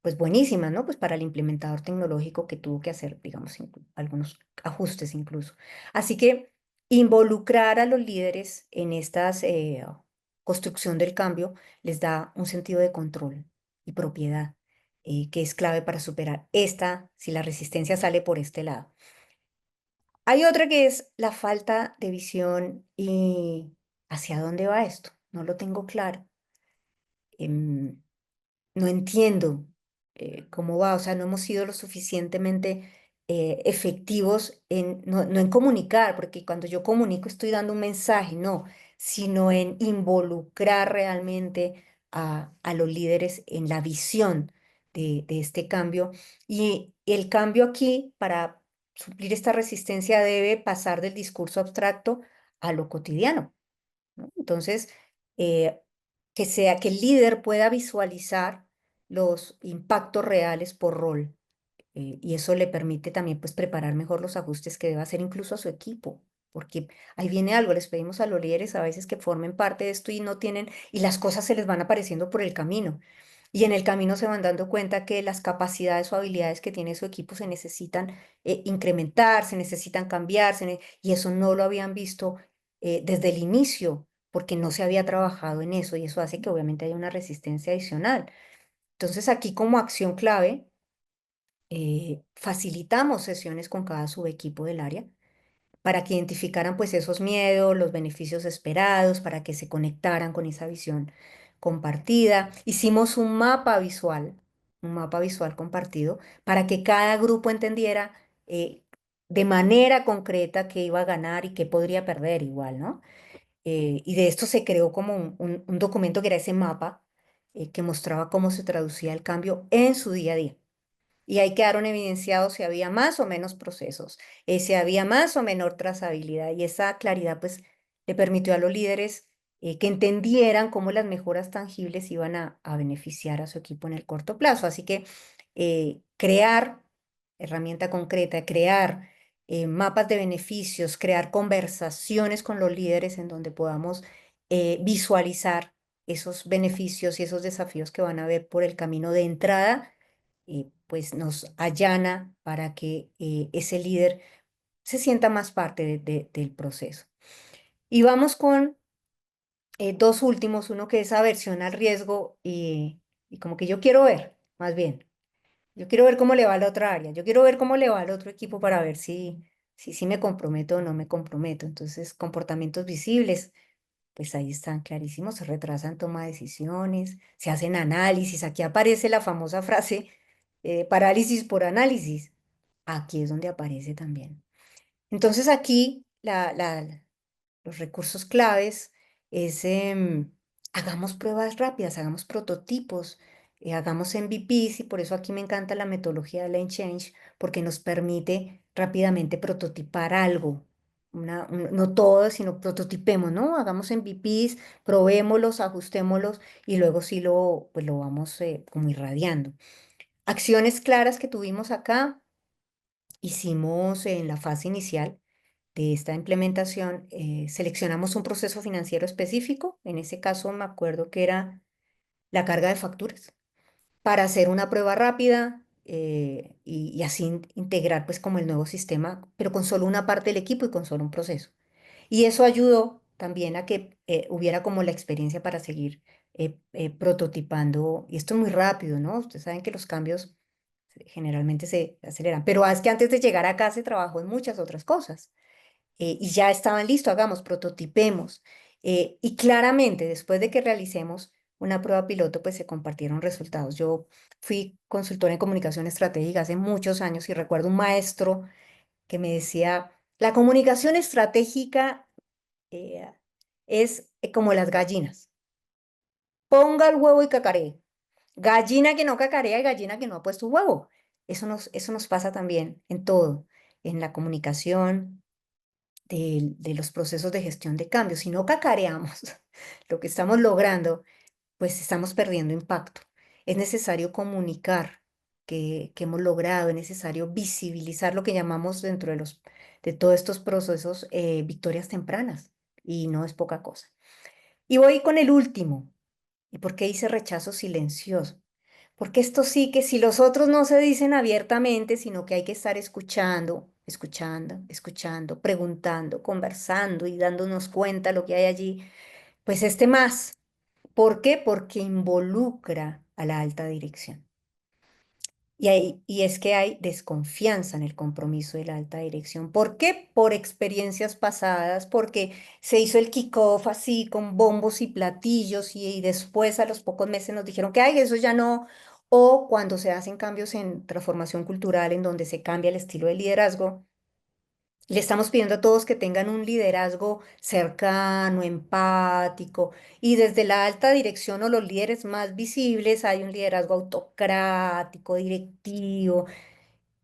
pues buenísimas, ¿no? Pues para el implementador tecnológico que tuvo que hacer, digamos, algunos ajustes incluso. Así que involucrar a los líderes en estas construcción del cambio les da un sentido de control y propiedad, que es clave para superar esta, si la resistencia sale por este lado. Hay otra que es la falta de visión y hacia dónde va esto. No lo tengo claro. Em, no entiendo cómo va. O sea, no hemos sido lo suficientemente efectivos en, no en comunicar, porque cuando yo comunico estoy dando un mensaje, no, sino en involucrar realmente a los líderes en la visión de este cambio. Y el cambio aquí, para suplir esta resistencia, debe pasar del discurso abstracto a lo cotidiano, ¿no? Entonces, eh, que sea que el líder pueda visualizar los impactos reales por rol, y eso le permite también pues preparar mejor los ajustes que deba hacer incluso a su equipo, porque ahí viene algo, les pedimos a los líderes a veces que formen parte de esto y no tienen, y las cosas se les van apareciendo por el camino. Y en el camino se van dando cuenta que las capacidades o habilidades que tiene su equipo se necesitan incrementar, se necesitan cambiar, y eso no lo habían visto desde el inicio, porque no se había trabajado en eso, y eso hace que obviamente haya una resistencia adicional. Entonces aquí como acción clave, facilitamos sesiones con cada subequipo del área para que identificaran pues esos miedos, los beneficios esperados, para que se conectaran con esa visión compartida. Hicimos un mapa visual compartido, para que cada grupo entendiera de manera concreta qué iba a ganar y qué podría perder igual, ¿no? Y de esto se creó como un documento que era ese mapa, que mostraba cómo se traducía el cambio en su día a día. Y ahí quedaron evidenciados si había más o menos procesos, si había más o menor trazabilidad. Y esa claridad pues le permitió a los líderes que entendieran cómo las mejoras tangibles iban a beneficiar a su equipo en el corto plazo. Así que crear herramienta concreta, crear mapas de beneficios, crear conversaciones con los líderes en donde podamos visualizar esos beneficios y esos desafíos que van a ver por el camino de entrada, pues nos allana para que ese líder se sienta más parte del proceso. Y vamos con dos últimos, uno que es aversión al riesgo y como que yo quiero ver, más bien, yo quiero ver cómo le va a la otra área, yo quiero ver cómo le va al otro equipo para ver si me comprometo o no me comprometo. Entonces, comportamientos visibles, pues ahí están clarísimos, se retrasan toma de decisiones, se hacen análisis. Aquí aparece la famosa frase, parálisis por análisis. Aquí es donde aparece también. Entonces aquí los recursos claves es, hagamos pruebas rápidas, hagamos prototipos, hagamos MVPs, y por eso aquí me encanta la metodología de Lane Change, porque nos permite rápidamente prototipar algo. No todo, sino prototipemos, ¿no? Hagamos MVPs, probémoslos, ajustémoslos y luego sí pues lo vamos como irradiando. Acciones claras que tuvimos acá, hicimos en la fase inicial de esta implementación, seleccionamos un proceso financiero específico. En ese caso me acuerdo que era la carga de facturas, para hacer una prueba rápida, y así integrar pues como el nuevo sistema, pero con solo una parte del equipo y con solo un proceso. Y eso ayudó también a que hubiera como la experiencia para seguir prototipando. Y esto es muy rápido, ¿no? Ustedes saben que los cambios generalmente se aceleran. Pero es que antes de llegar acá se trabajó en muchas otras cosas. Y ya estaban listos, hagamos, prototipemos. Y claramente, después de que realicemos una prueba piloto, pues se compartieron resultados. Yo fui consultora en comunicación estratégica hace muchos años y recuerdo un maestro que me decía, la comunicación estratégica eh, es como las gallinas. Ponga el huevo y cacaree. Gallina que no cacarea y gallina que no ha puesto un huevo. Eso nos pasa también en todo, en la comunicación, de los procesos de gestión de cambio. Si no cacareamos lo que estamos logrando, pues estamos perdiendo impacto. Es necesario comunicar que hemos logrado, es necesario visibilizar lo que llamamos dentro de todos estos procesos victorias tempranas, y no es poca cosa. Y voy con el último. ¿Y por qué hice rechazo silencioso? Porque esto sí que si los otros no se dicen abiertamente, sino que hay que estar escuchando, escuchando, escuchando, preguntando, conversando y dándonos cuenta lo que hay allí, pues este más. ¿Por qué? Porque involucra a la alta dirección. Y es que hay desconfianza en el compromiso de la alta dirección. ¿Por qué? Por experiencias pasadas, porque se hizo el kickoff así con bombos y platillos y después a los pocos meses nos dijeron que ay, eso ya no. O cuando se hacen cambios en transformación cultural en donde se cambia el estilo de liderazgo, le estamos pidiendo a todos que tengan un liderazgo cercano, empático, y desde la alta dirección o los líderes más visibles hay un liderazgo autocrático, directivo.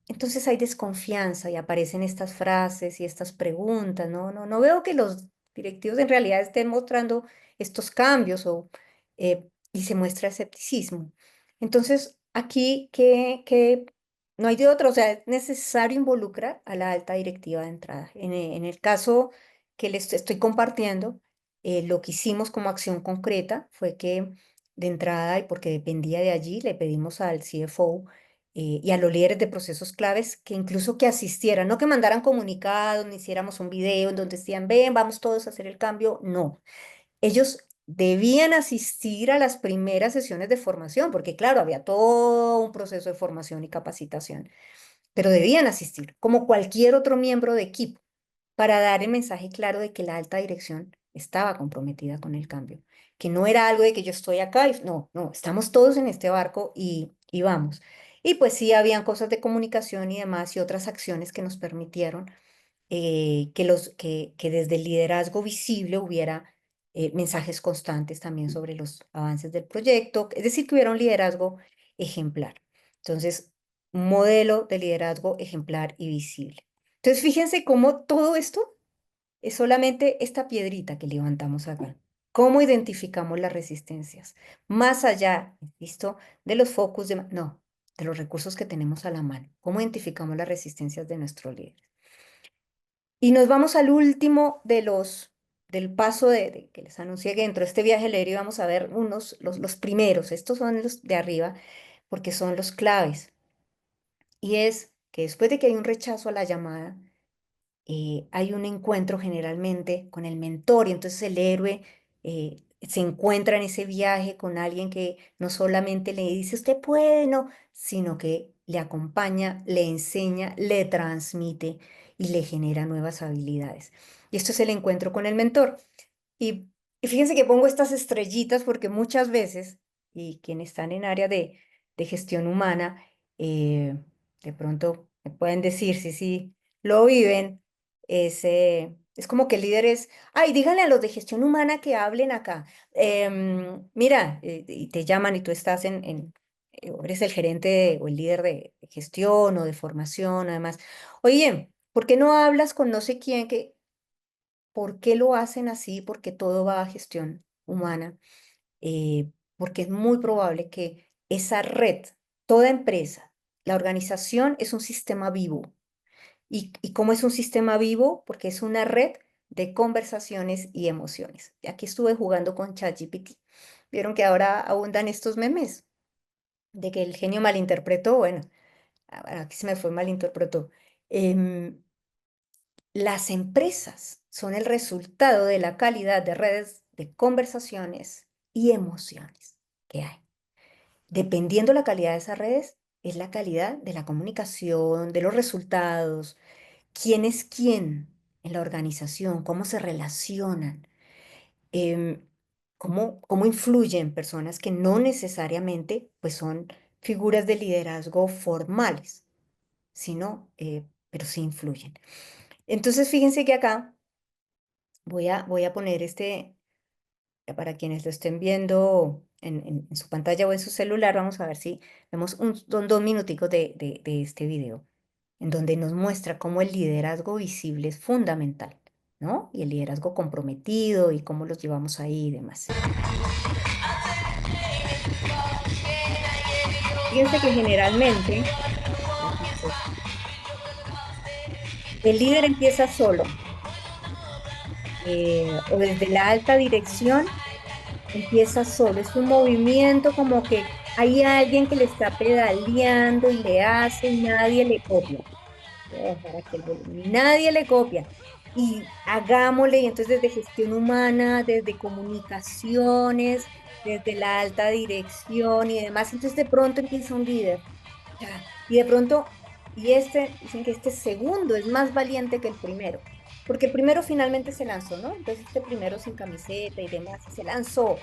Entonces hay desconfianza y aparecen estas frases y estas preguntas. No veo que los directivos en realidad estén mostrando estos cambios y se muestra escepticismo. Entonces aquí que no hay de otro, o sea, es necesario involucrar a la alta directiva de entrada. En el caso que les estoy compartiendo, lo que hicimos como acción concreta fue que de entrada, y porque dependía de allí, le pedimos al CFO y a los líderes de procesos claves que incluso que asistieran, no que mandaran comunicados, ni hiciéramos un video en donde decían, ven, vamos todos a hacer el cambio, no. Ellos debían asistir a las primeras sesiones de formación, porque claro, había todo un proceso de formación y capacitación, pero debían asistir, como cualquier otro miembro de equipo, para dar el mensaje claro de que la alta dirección estaba comprometida con el cambio, que no era algo de que yo estoy acá y no, estamos todos en este barco y vamos. Y pues sí, habían cosas de comunicación y demás y otras acciones que nos permitieron que desde el liderazgo visible hubiera mensajes constantes también sobre los avances del proyecto, es decir, que hubiera un liderazgo ejemplar. Entonces, un modelo de liderazgo ejemplar y visible. Entonces, fíjense cómo todo esto es solamente esta piedrita que levantamos acá. ¿Cómo identificamos las resistencias? Más allá, ¿listo? De los focos, no, de los recursos que tenemos a la mano. ¿Cómo identificamos las resistencias de nuestro líder? Y nos vamos al último del paso que les anuncié que dentro de este viaje aéreo vamos a ver los primeros. Estos son los de arriba porque son los claves. Y es que después de que hay un rechazo a la llamada, hay un encuentro generalmente con el mentor y entonces el héroe se encuentra en ese viaje con alguien que no solamente le dice usted puede, no, sino que le acompaña, le enseña, le transmite y le genera nuevas habilidades. Y esto es el encuentro con el mentor. Y, y fíjense que pongo estas estrellitas porque muchas veces, y quienes están en área de gestión humana, eh, de pronto me pueden decir, sí, sí, lo viven, es como que el líder es, ay, díganle a los de gestión humana que hablen acá. Mira, y te llaman y tú estás o eres el gerente o el líder de gestión o de formación, además. Oye, ¿por qué no hablas con no sé quién que ¿por qué lo hacen así? Porque todo va a gestión humana, porque es muy probable que esa red, toda empresa, la organización es un sistema vivo. ¿Y cómo es un sistema vivo? Porque es una red de conversaciones y emociones. Y aquí estuve jugando con ChatGPT. Vieron que ahora abundan estos memes de que el genio malinterpretó. Bueno, aquí se me fue malinterpretó. Em, las empresas son el resultado de la calidad de redes de conversaciones y emociones que hay. Dependiendo la calidad de esas redes, es la calidad de la comunicación, de los resultados, quién es quién en la organización, cómo se relacionan, em, cómo influyen personas que no necesariamente pues son figuras de liderazgo formales, sino, pero sí influyen. Entonces, fíjense que acá voy a poner para quienes lo estén viendo en su pantalla o en su celular, vamos a ver si vemos 2 minuticos de este video, en donde nos muestra cómo el liderazgo visible es fundamental, ¿no? Y el liderazgo comprometido y cómo los llevamos ahí y demás. Fíjense que generalmente, aquí pues, el líder empieza solo, o desde la alta dirección empieza solo. Es un movimiento como que hay alguien que le está pedaleando y le hace y nadie le copia. Voy a bajar aquí el volumen. Y nadie le copia. Y hagámosle, y entonces desde gestión humana, desde comunicaciones, desde la alta dirección y demás, entonces de pronto empieza un líder. Ya. Y de pronto, dicen que este segundo es más valiente que el primero, porque el primero finalmente se lanzó, ¿no? Entonces este primero sin camiseta y demás, se lanzó.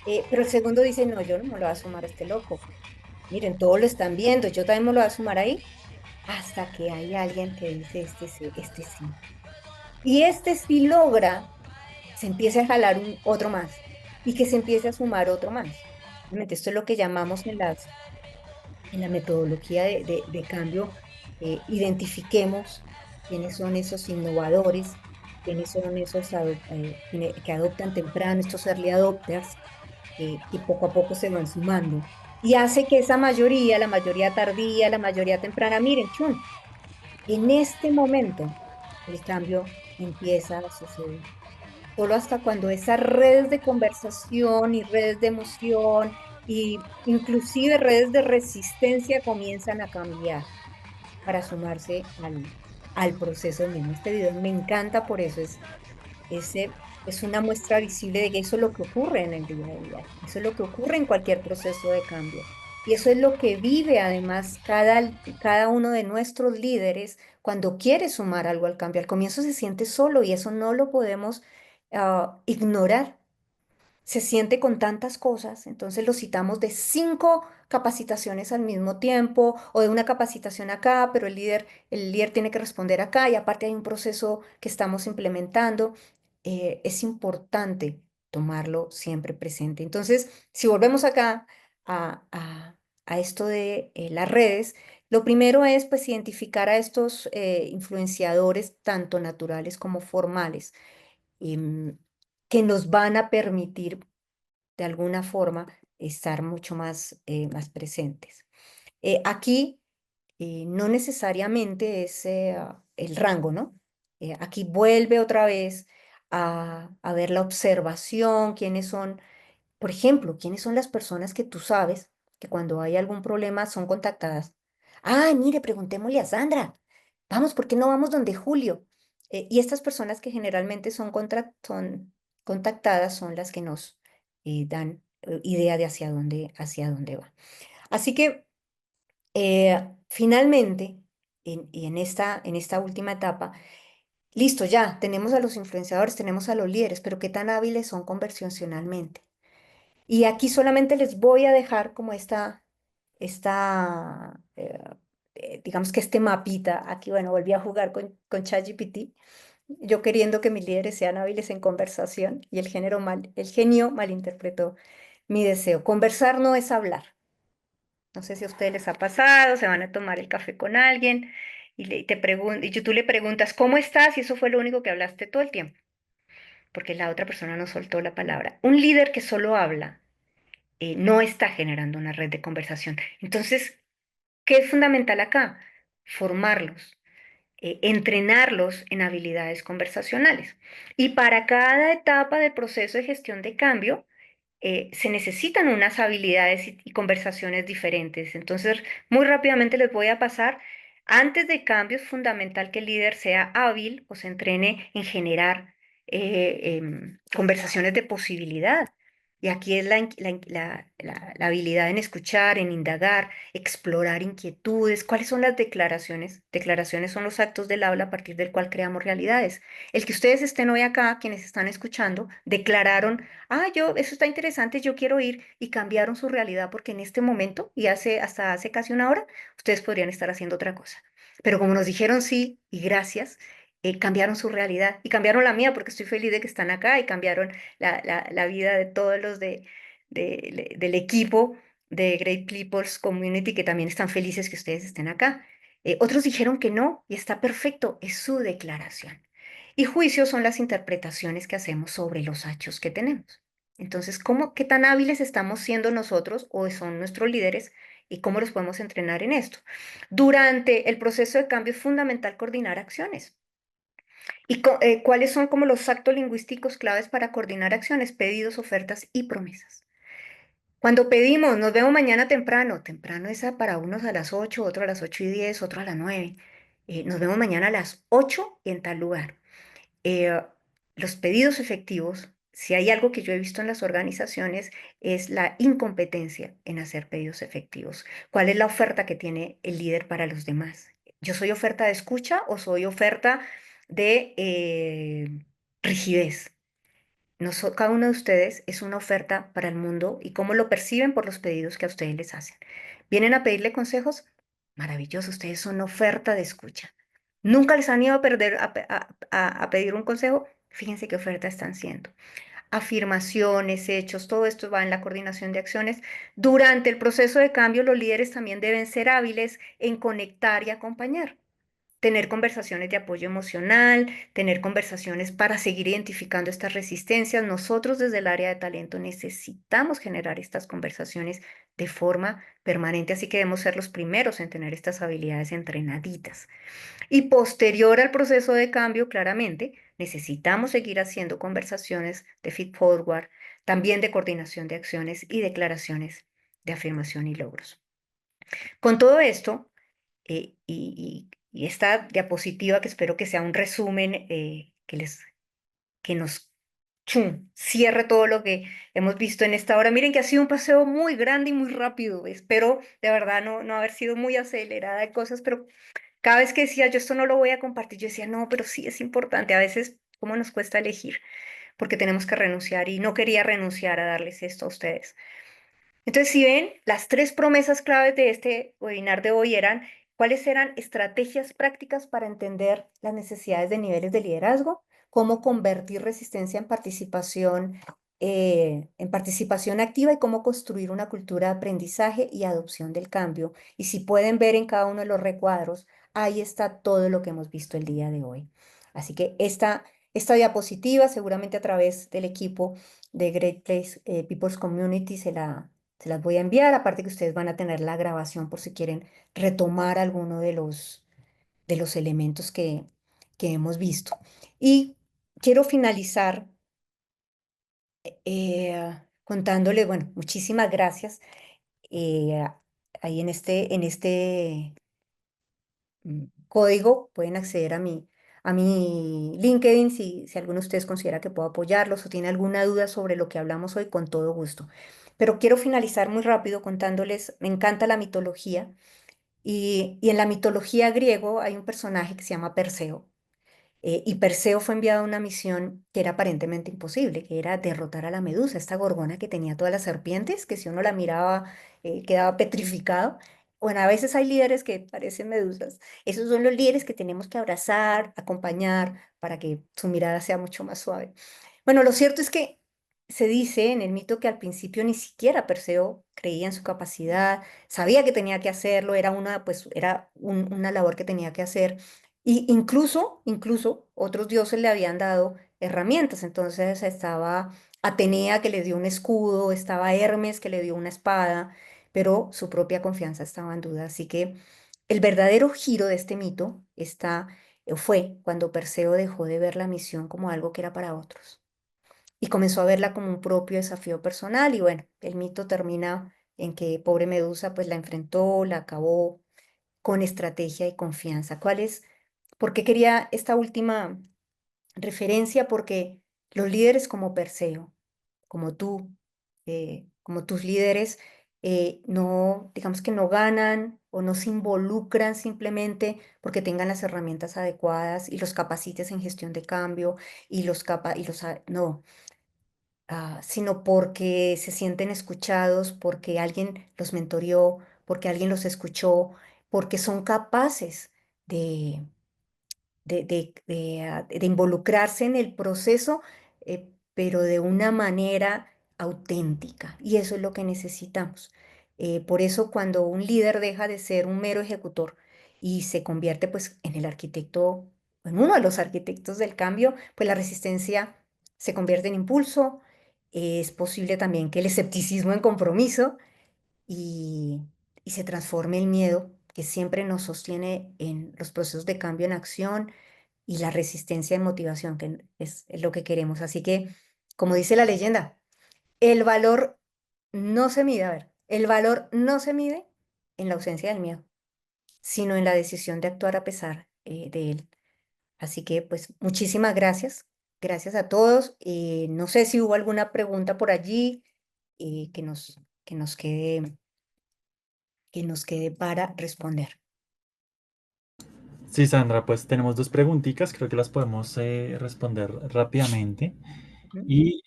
Pero el segundo dice, no, yo no me lo voy a sumar a este loco. Miren, todos lo están viendo, yo también me lo voy a sumar ahí, hasta que hay alguien que dice, este sí. Y este sí logra, se empieza a jalar otro más y que se empiece a sumar otro más. Realmente esto es lo que llamamos en la metodología de cambio, identifiquemos quiénes son esos innovadores, quiénes son esos que adoptan temprano, estos early adopters, que poco a poco se van sumando. Y hace que esa mayoría, la mayoría tardía, la mayoría temprana, miren, chun, en este momento el cambio empieza a suceder. Solo hasta cuando esas redes de conversación y redes de emoción y inclusive redes de resistencia comienzan a cambiar para sumarse al proceso mismo. Este video me encanta por eso, es una muestra visible de que eso es lo que ocurre en el día a día, eso es lo que ocurre en cualquier proceso de cambio. Y eso es lo que vive además cada uno de nuestros líderes cuando quiere sumar algo al cambio. Al comienzo se siente solo y eso no lo podemos ignorar. Se siente con tantas cosas, entonces lo citamos de 5 capacitaciones al mismo tiempo o de una capacitación acá, pero el líder tiene que responder acá y aparte hay un proceso que estamos implementando. Es importante tomarlo siempre presente. Entonces, si volvemos acá a, a- a esto de las redes, lo primero es pues identificar a estos influenciadores, tanto naturales como formales, em, que nos van a permitir de alguna forma estar mucho más presentes. Aquí no necesariamente es el rango, ¿no? Aquí vuelve otra vez a ver la observación, quiénes son, por ejemplo, quiénes son las personas que tú sabes que cuando hay algún problema son contactadas. Ay, mire, preguntémosle a Sandra. Vamos, ¿por qué no vamos donde Julio? Y estas personas que generalmente son contactadas son las que nos dan idea de hacia dónde va. Así que finalmente, y en esta última etapa, listo, ya tenemos a los influenciadores, tenemos a los líderes, pero ¿qué tan hábiles son conversacionalmente? Y aquí solamente les voy a dejar como digamos que este mapita. Aquí, bueno, volví a jugar con ChatGPT, yo queriendo que mis líderes sean hábiles en conversación y el genio malinterpretó mi deseo. Conversar no es hablar. No sé si a ustedes les ha pasado, se van a tomar el café con alguien y tú le preguntas, ¿cómo estás? Y eso fue lo único que hablaste todo el tiempo, porque la otra persona no soltó la palabra. Un líder que solo habla no está generando una red de conversación. Entonces, ¿qué es fundamental acá? Formarlos, entrenarlos en habilidades conversacionales. Y para cada etapa del proceso de gestión de cambio, se necesitan unas habilidades y conversaciones diferentes. Entonces, muy rápidamente les voy a pasar. Antes de cambio, es fundamental que el líder sea hábil o se entrene en generar conversaciones de posibilidad. Y aquí es la habilidad en escuchar, en indagar, explorar inquietudes. ¿Cuáles son las declaraciones? Declaraciones son los actos del habla a partir del cual creamos realidades. El que ustedes estén hoy acá, quienes están escuchando, declararon, eso está interesante, yo quiero ir, y cambiaron su realidad porque en este momento, y hasta hace casi una hora, ustedes podrían estar haciendo otra cosa. Pero como nos dijeron sí y gracias, cambiaron su realidad y cambiaron la mía porque estoy feliz de que están acá y cambiaron la vida de todos los del equipo de Great People's Community que también están felices que ustedes estén acá. Otros dijeron que no y está perfecto, es su declaración. Y juicios son las interpretaciones que hacemos sobre los hechos que tenemos. Entonces, qué tan hábiles estamos siendo nosotros o son nuestros líderes y cómo los podemos entrenar en esto? Durante el proceso de cambio es fundamental coordinar acciones. ¿Y cuáles son como los actos lingüísticos claves para coordinar acciones, pedidos, ofertas y promesas? Cuando pedimos, nos vemos mañana temprano, temprano es para unos a las 8, otro a las 8:10, otro a las 9. Nos vemos mañana a las 8 en tal lugar. Eh, los pedidos efectivos, si hay algo que yo he visto en las organizaciones, es la incompetencia en hacer pedidos efectivos. ¿Cuál es la oferta que tiene el líder para los demás? ¿Yo soy oferta de escucha o soy oferta de rigidez? Cada uno de ustedes es una oferta para el mundo y cómo lo perciben por los pedidos que a ustedes les hacen. ¿Vienen a pedirle consejos? Maravilloso, ustedes son oferta de escucha. ¿Nunca les han ido a, perder, a pedir un consejo? Fíjense qué oferta están siendo. Afirmaciones, hechos, todo esto va en la coordinación de acciones. Durante el proceso de cambio, los líderes también deben ser hábiles en conectar y acompañar, tener conversaciones de apoyo emocional, tener conversaciones para seguir identificando estas resistencias. Nosotros desde el área de talento necesitamos generar estas conversaciones de forma permanente, así que debemos ser los primeros en tener estas habilidades entrenaditas. Y posterior al proceso de cambio, claramente, necesitamos seguir haciendo conversaciones de feed forward, también de coordinación de acciones y declaraciones de afirmación y logros. Con todo esto, y esta diapositiva que espero que sea un resumen que nos cierre todo lo que hemos visto en esta hora. Miren que ha sido un paseo muy grande y muy rápido. Espero de verdad no haber sido muy acelerada de cosas, pero cada vez que decía yo esto no lo voy a compartir, yo decía no, pero sí es importante. A veces, ¿cómo nos cuesta elegir? Porque tenemos que renunciar y no quería renunciar a darles esto a ustedes. Entonces, si ven, las tres promesas claves de este webinar de hoy eran cuáles eran estrategias prácticas para entender las necesidades de niveles de liderazgo, cómo convertir resistencia en participación activa y cómo construir una cultura de aprendizaje y adopción del cambio. Y si pueden ver en cada uno de los recuadros, ahí está todo lo que hemos visto el día de hoy. Así que esta diapositiva, seguramente a través del equipo de Great Place People's Community, se las voy a enviar, aparte que ustedes van a tener la grabación por si quieren retomar alguno de los elementos que hemos visto. Y quiero finalizar contándole, bueno, muchísimas gracias. eh, Ahí en este código pueden acceder a mi LinkedIn si alguno de ustedes considera que puedo apoyarlos o tiene alguna duda sobre lo que hablamos hoy, con todo gusto. Pero quiero finalizar muy rápido contándoles, me encanta la mitología y en la mitología griego hay un personaje que se llama Perseo. Y Perseo fue enviado a una misión que era aparentemente imposible, que era derrotar a la Medusa, esta gorgona que tenía todas las serpientes, que si uno la miraba quedaba petrificado. Bueno, a veces hay líderes que parecen medusas. Esos son los líderes que tenemos que abrazar, acompañar, para que su mirada sea mucho más suave. Bueno, lo cierto es que se dice en el mito que al principio ni siquiera Perseo creía en su capacidad, sabía que tenía que hacerlo, una labor que tenía que hacer. Y incluso otros dioses le habían dado herramientas. Entonces estaba Atenea que le dio un escudo, estaba Hermes que le dio una espada, pero su propia confianza estaba en duda. Así que el verdadero giro de este mito fue cuando Perseo dejó de ver la misión como algo que era para otros y comenzó a verla como un propio desafío personal. Y bueno, el mito termina en que pobre Medusa pues la enfrentó, la acabó con estrategia y confianza. ¿Por qué quería esta última referencia? Porque los líderes como Perseo, como tú, como tus líderes, no, digamos que no ganan o no se involucran simplemente porque tengan las herramientas adecuadas y los capacites en gestión de cambio no, sino porque se sienten escuchados, porque alguien los mentoreó, porque alguien los escuchó, porque son capaces de de involucrarse en el proceso, pero de una manera auténtica. Y eso es lo que necesitamos. Por eso cuando un líder deja de ser un mero ejecutor y se convierte pues en el arquitecto, en uno de los arquitectos del cambio, pues la resistencia se convierte en impulso. Es posible también que el escepticismo en compromiso y, y se transforme el miedo que siempre nos sostiene en los procesos de cambio en acción y la resistencia en motivación, que es lo que queremos. Así que, como dice la leyenda, el valor no se mide, a ver, el valor no se mide en la ausencia del miedo, sino en la decisión de actuar a pesar de él. Así que, pues, muchísimas gracias. Gracias a todos. No sé si hubo alguna pregunta por allí que nos quede, que nos quede para responder. Sí, Sandra, pues tenemos dos preguntitas, creo que las podemos responder rápidamente. ¿Mm? Y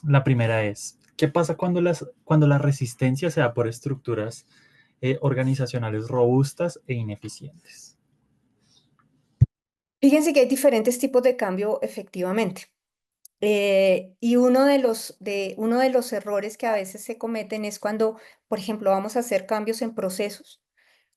la primera es, ¿qué pasa cuando la resistencia se da por estructuras organizacionales robustas e ineficientes? Fíjense que hay diferentes tipos de cambio, efectivamente. Y uno de los errores que a veces se cometen es cuando, por ejemplo, vamos a hacer cambios en procesos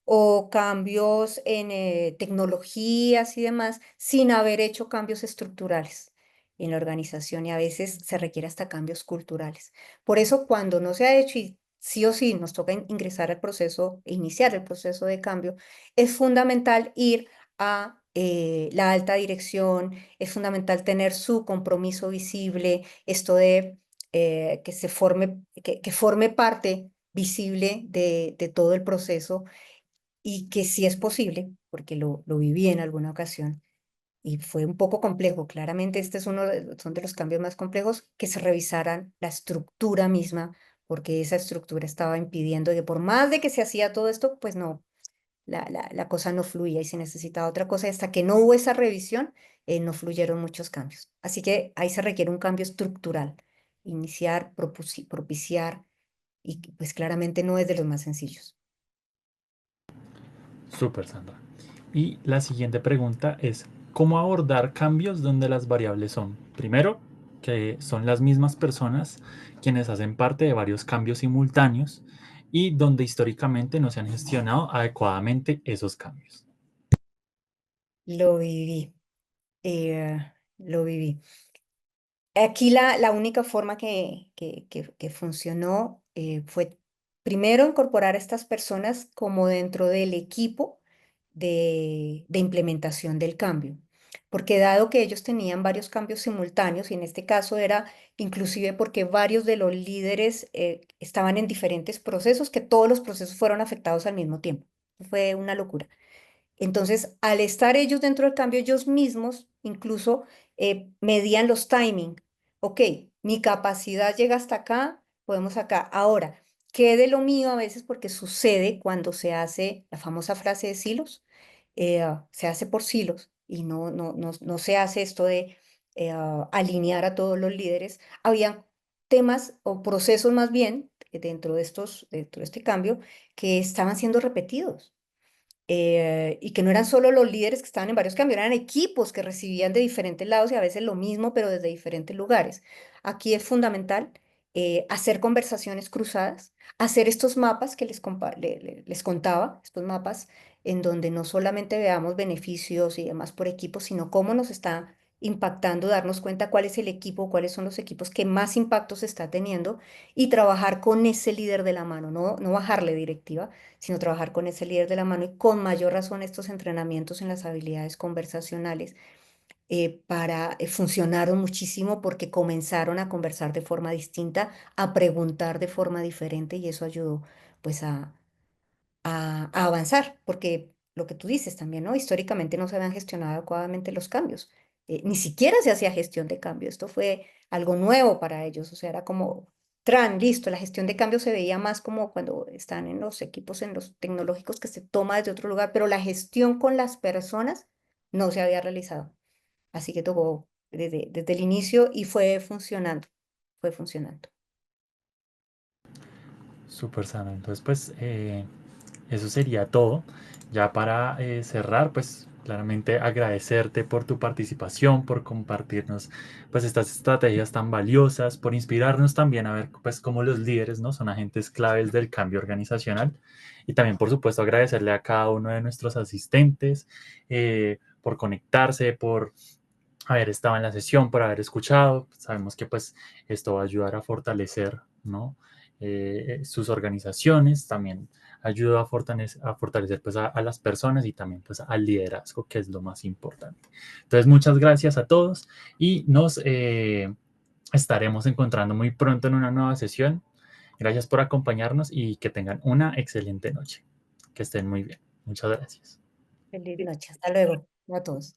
o cambios en tecnologías y demás, sin haber hecho cambios estructurales en la organización y a veces se requiere hasta cambios culturales. Por eso, cuando no se ha hecho y sí o sí nos toca ingresar al proceso, e iniciar el proceso de cambio, es fundamental ir a la alta dirección, es fundamental tener su compromiso visible, esto de que se forme, que forme parte visible de todo el proceso y que si es posible, porque lo viví en alguna ocasión y fue un poco complejo, claramente este es son de los cambios más complejos, que se revisaran la estructura misma, porque esa estructura estaba impidiendo que por más de que se hacía todo esto, pues no, la cosa no fluía y se necesitaba otra cosa y hasta que no hubo esa revisión, no fluyeron muchos cambios. Así que ahí se requiere un cambio estructural, iniciar, propiciar y pues claramente no es de los más sencillos. Súper, Sandra. Y la siguiente pregunta es, ¿cómo abordar cambios donde las variables son, primero, que son las mismas personas quienes hacen parte de varios cambios simultáneos y donde históricamente no se han gestionado adecuadamente esos cambios? Lo viví, lo viví. Aquí la única forma que funcionó fue primero incorporar a estas personas como dentro del equipo de implementación del cambio, porque dado que ellos tenían varios cambios simultáneos, y en este caso era inclusive porque varios de los líderes estaban en diferentes procesos, que todos los procesos fueron afectados al mismo tiempo. Fue una locura. Entonces, al estar ellos dentro del cambio, ellos mismos incluso medían los timing. Ok, mi capacidad llega hasta acá, podemos acá. Ahora, ¿qué de lo mío a veces? Porque sucede cuando se hace la famosa frase de silos, se hace por silos y no se hace esto de alinear a todos los líderes. Había temas o procesos más bien dentro de este cambio que estaban siendo repetidos y que no eran solo los líderes que estaban en varios cambios, eran equipos que recibían de diferentes lados y a veces lo mismo, pero desde diferentes lugares. Aquí es fundamental hacer conversaciones cruzadas, hacer estos mapas que les contaba, estos mapas en donde no solamente veamos beneficios y demás por equipo, sino cómo nos está impactando, darnos cuenta cuál es el equipo, cuáles son los equipos que más impactos está teniendo y trabajar con ese líder de la mano, no bajarle directiva, sino trabajar con ese líder de la mano y con mayor razón estos entrenamientos en las habilidades conversacionales funcionaron muchísimo porque comenzaron a conversar de forma distinta, a preguntar de forma diferente y eso ayudó pues a avanzar, porque lo que tú dices también, ¿no? Históricamente no se habían gestionado adecuadamente los cambios. Ni siquiera se hacía gestión de cambio, esto fue algo nuevo para ellos, o sea, era como, tran, listo, la gestión de cambio se veía más como cuando están en los equipos, en los tecnológicos que se toma desde otro lugar, pero la gestión con las personas no se había realizado. Así que tocó desde el inicio y fue funcionando, fue funcionando. Súper sano. Entonces, pues eso sería todo. Ya para cerrar, pues claramente agradecerte por tu participación, por compartirnos pues estas estrategias tan valiosas, por inspirarnos también a ver pues cómo los líderes, ¿no? Son agentes claves del cambio organizacional. Y también, por supuesto, agradecerle a cada uno de nuestros asistentes por conectarse, por haber estado en la sesión, por haber escuchado. Sabemos que pues esto va a ayudar a fortalecer, ¿no? Sus organizaciones, también ayuda a fortalecer pues a las personas y también pues al liderazgo, que es lo más importante. Entonces, muchas gracias a todos y nos estaremos encontrando muy pronto en una nueva sesión. Gracias por acompañarnos y que tengan una excelente noche. Que estén muy bien. Muchas gracias. Feliz noche, hasta luego a todos.